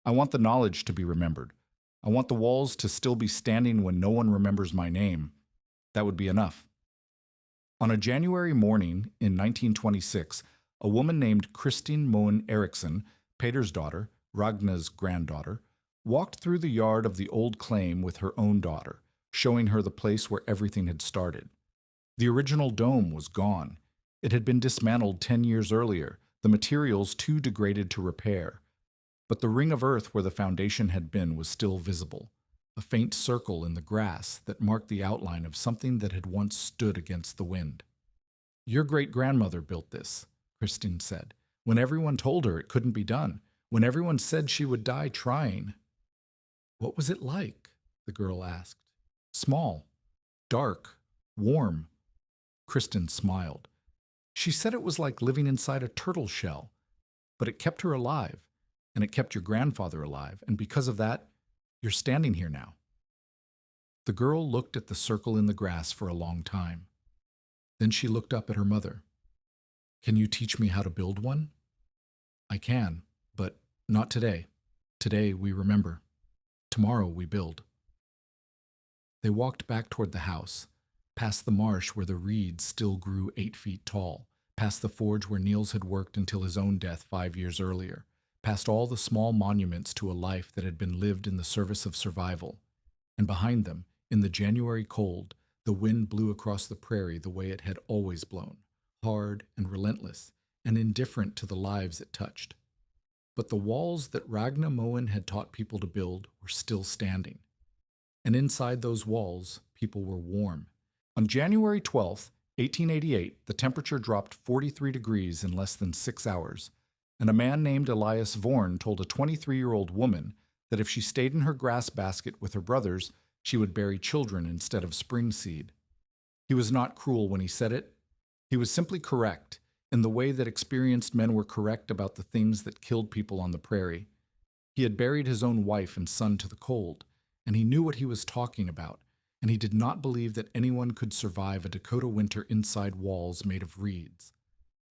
"I want the knowledge to be remembered. I want the walls to still be standing when no one remembers my name. That would be enough." On a January morning in 1926, a woman named Kristin Moen Eriksson, Peter's daughter, Ragna's granddaughter, walked through the yard of the old claim with her own daughter, showing her the place where everything had started. The original dome was gone. It had been dismantled 10 years earlier, the materials too degraded to repair. But the ring of earth where the foundation had been was still visible, a faint circle in the grass that marked the outline of something that had once stood against the wind. "Your great-grandmother built this," Kristin said, when everyone told her it couldn't be done, when everyone said she would die trying. "What was it like?" the girl asked. "Small, dark, warm." Kristin smiled. "She said it was like living inside a turtle shell, but it kept her alive, and it kept your grandfather alive, and because of that, you're standing here now." The girl looked at the circle in the grass for a long time. Then she looked up at her mother. "Can you teach me how to build one?" "I can, but not today. Today we remember. Tomorrow we build." They walked back toward the house, past the marsh where the reeds still grew 8 feet tall, past the forge where Niels had worked until his own death 5 years earlier, past all the small monuments to a life that had been lived in the service of survival. And behind them, in the January cold, the wind blew across the prairie the way it had always blown, hard and relentless, and indifferent to the lives it touched. But the walls that Ragna Moen had taught people to build were still standing. And inside those walls, people were warm. On January 12th, 1888, the temperature dropped 43 degrees in less than 6 hours, and a man named Elias Vorn told a 23-year-old woman that if she stayed in her grass basket with her brothers, she would bury children instead of spring seed. He was not cruel when he said it. He was simply correct, in the way that experienced men were correct about the things that killed people on the prairie. He had buried his own wife and son to the cold, and he knew what he was talking about, and he did not believe that anyone could survive a Dakota winter inside walls made of reeds.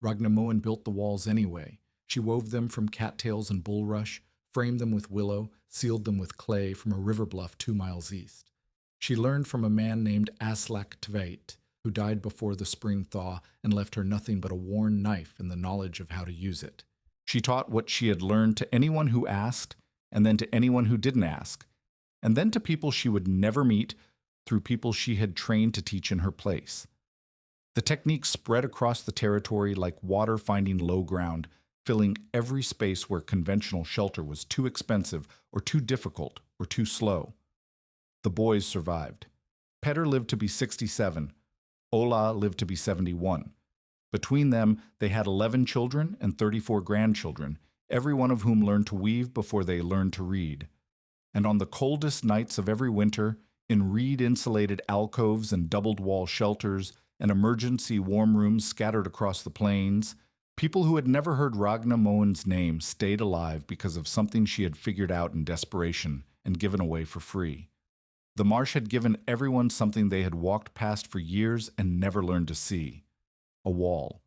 Ragnar Moen built the walls anyway. She wove them from cattails and bulrush, framed them with willow, sealed them with clay from a river bluff 2 miles east. She learned from a man named Aslak Tveit, who died before the spring thaw and left her nothing but a worn knife and the knowledge of how to use it. She taught what she had learned to anyone who asked, and then to anyone who didn't ask, and then to people she would never meet through people she had trained to teach in her place. The technique spread across the territory like water finding low ground, filling every space where conventional shelter was too expensive or too difficult or too slow. The boys survived. Petter lived to be 67. Ola lived to be 71. Between them, they had 11 children and 34 grandchildren, every one of whom learned to weave before they learned to read. And on the coldest nights of every winter, in reed-insulated alcoves and doubled-wall shelters and emergency warm rooms scattered across the plains, people who had never heard Ragnar Moen's name stayed alive because of something she had figured out in desperation and given away for free. The marsh had given everyone something they had walked past for years and never learned to see: a wall.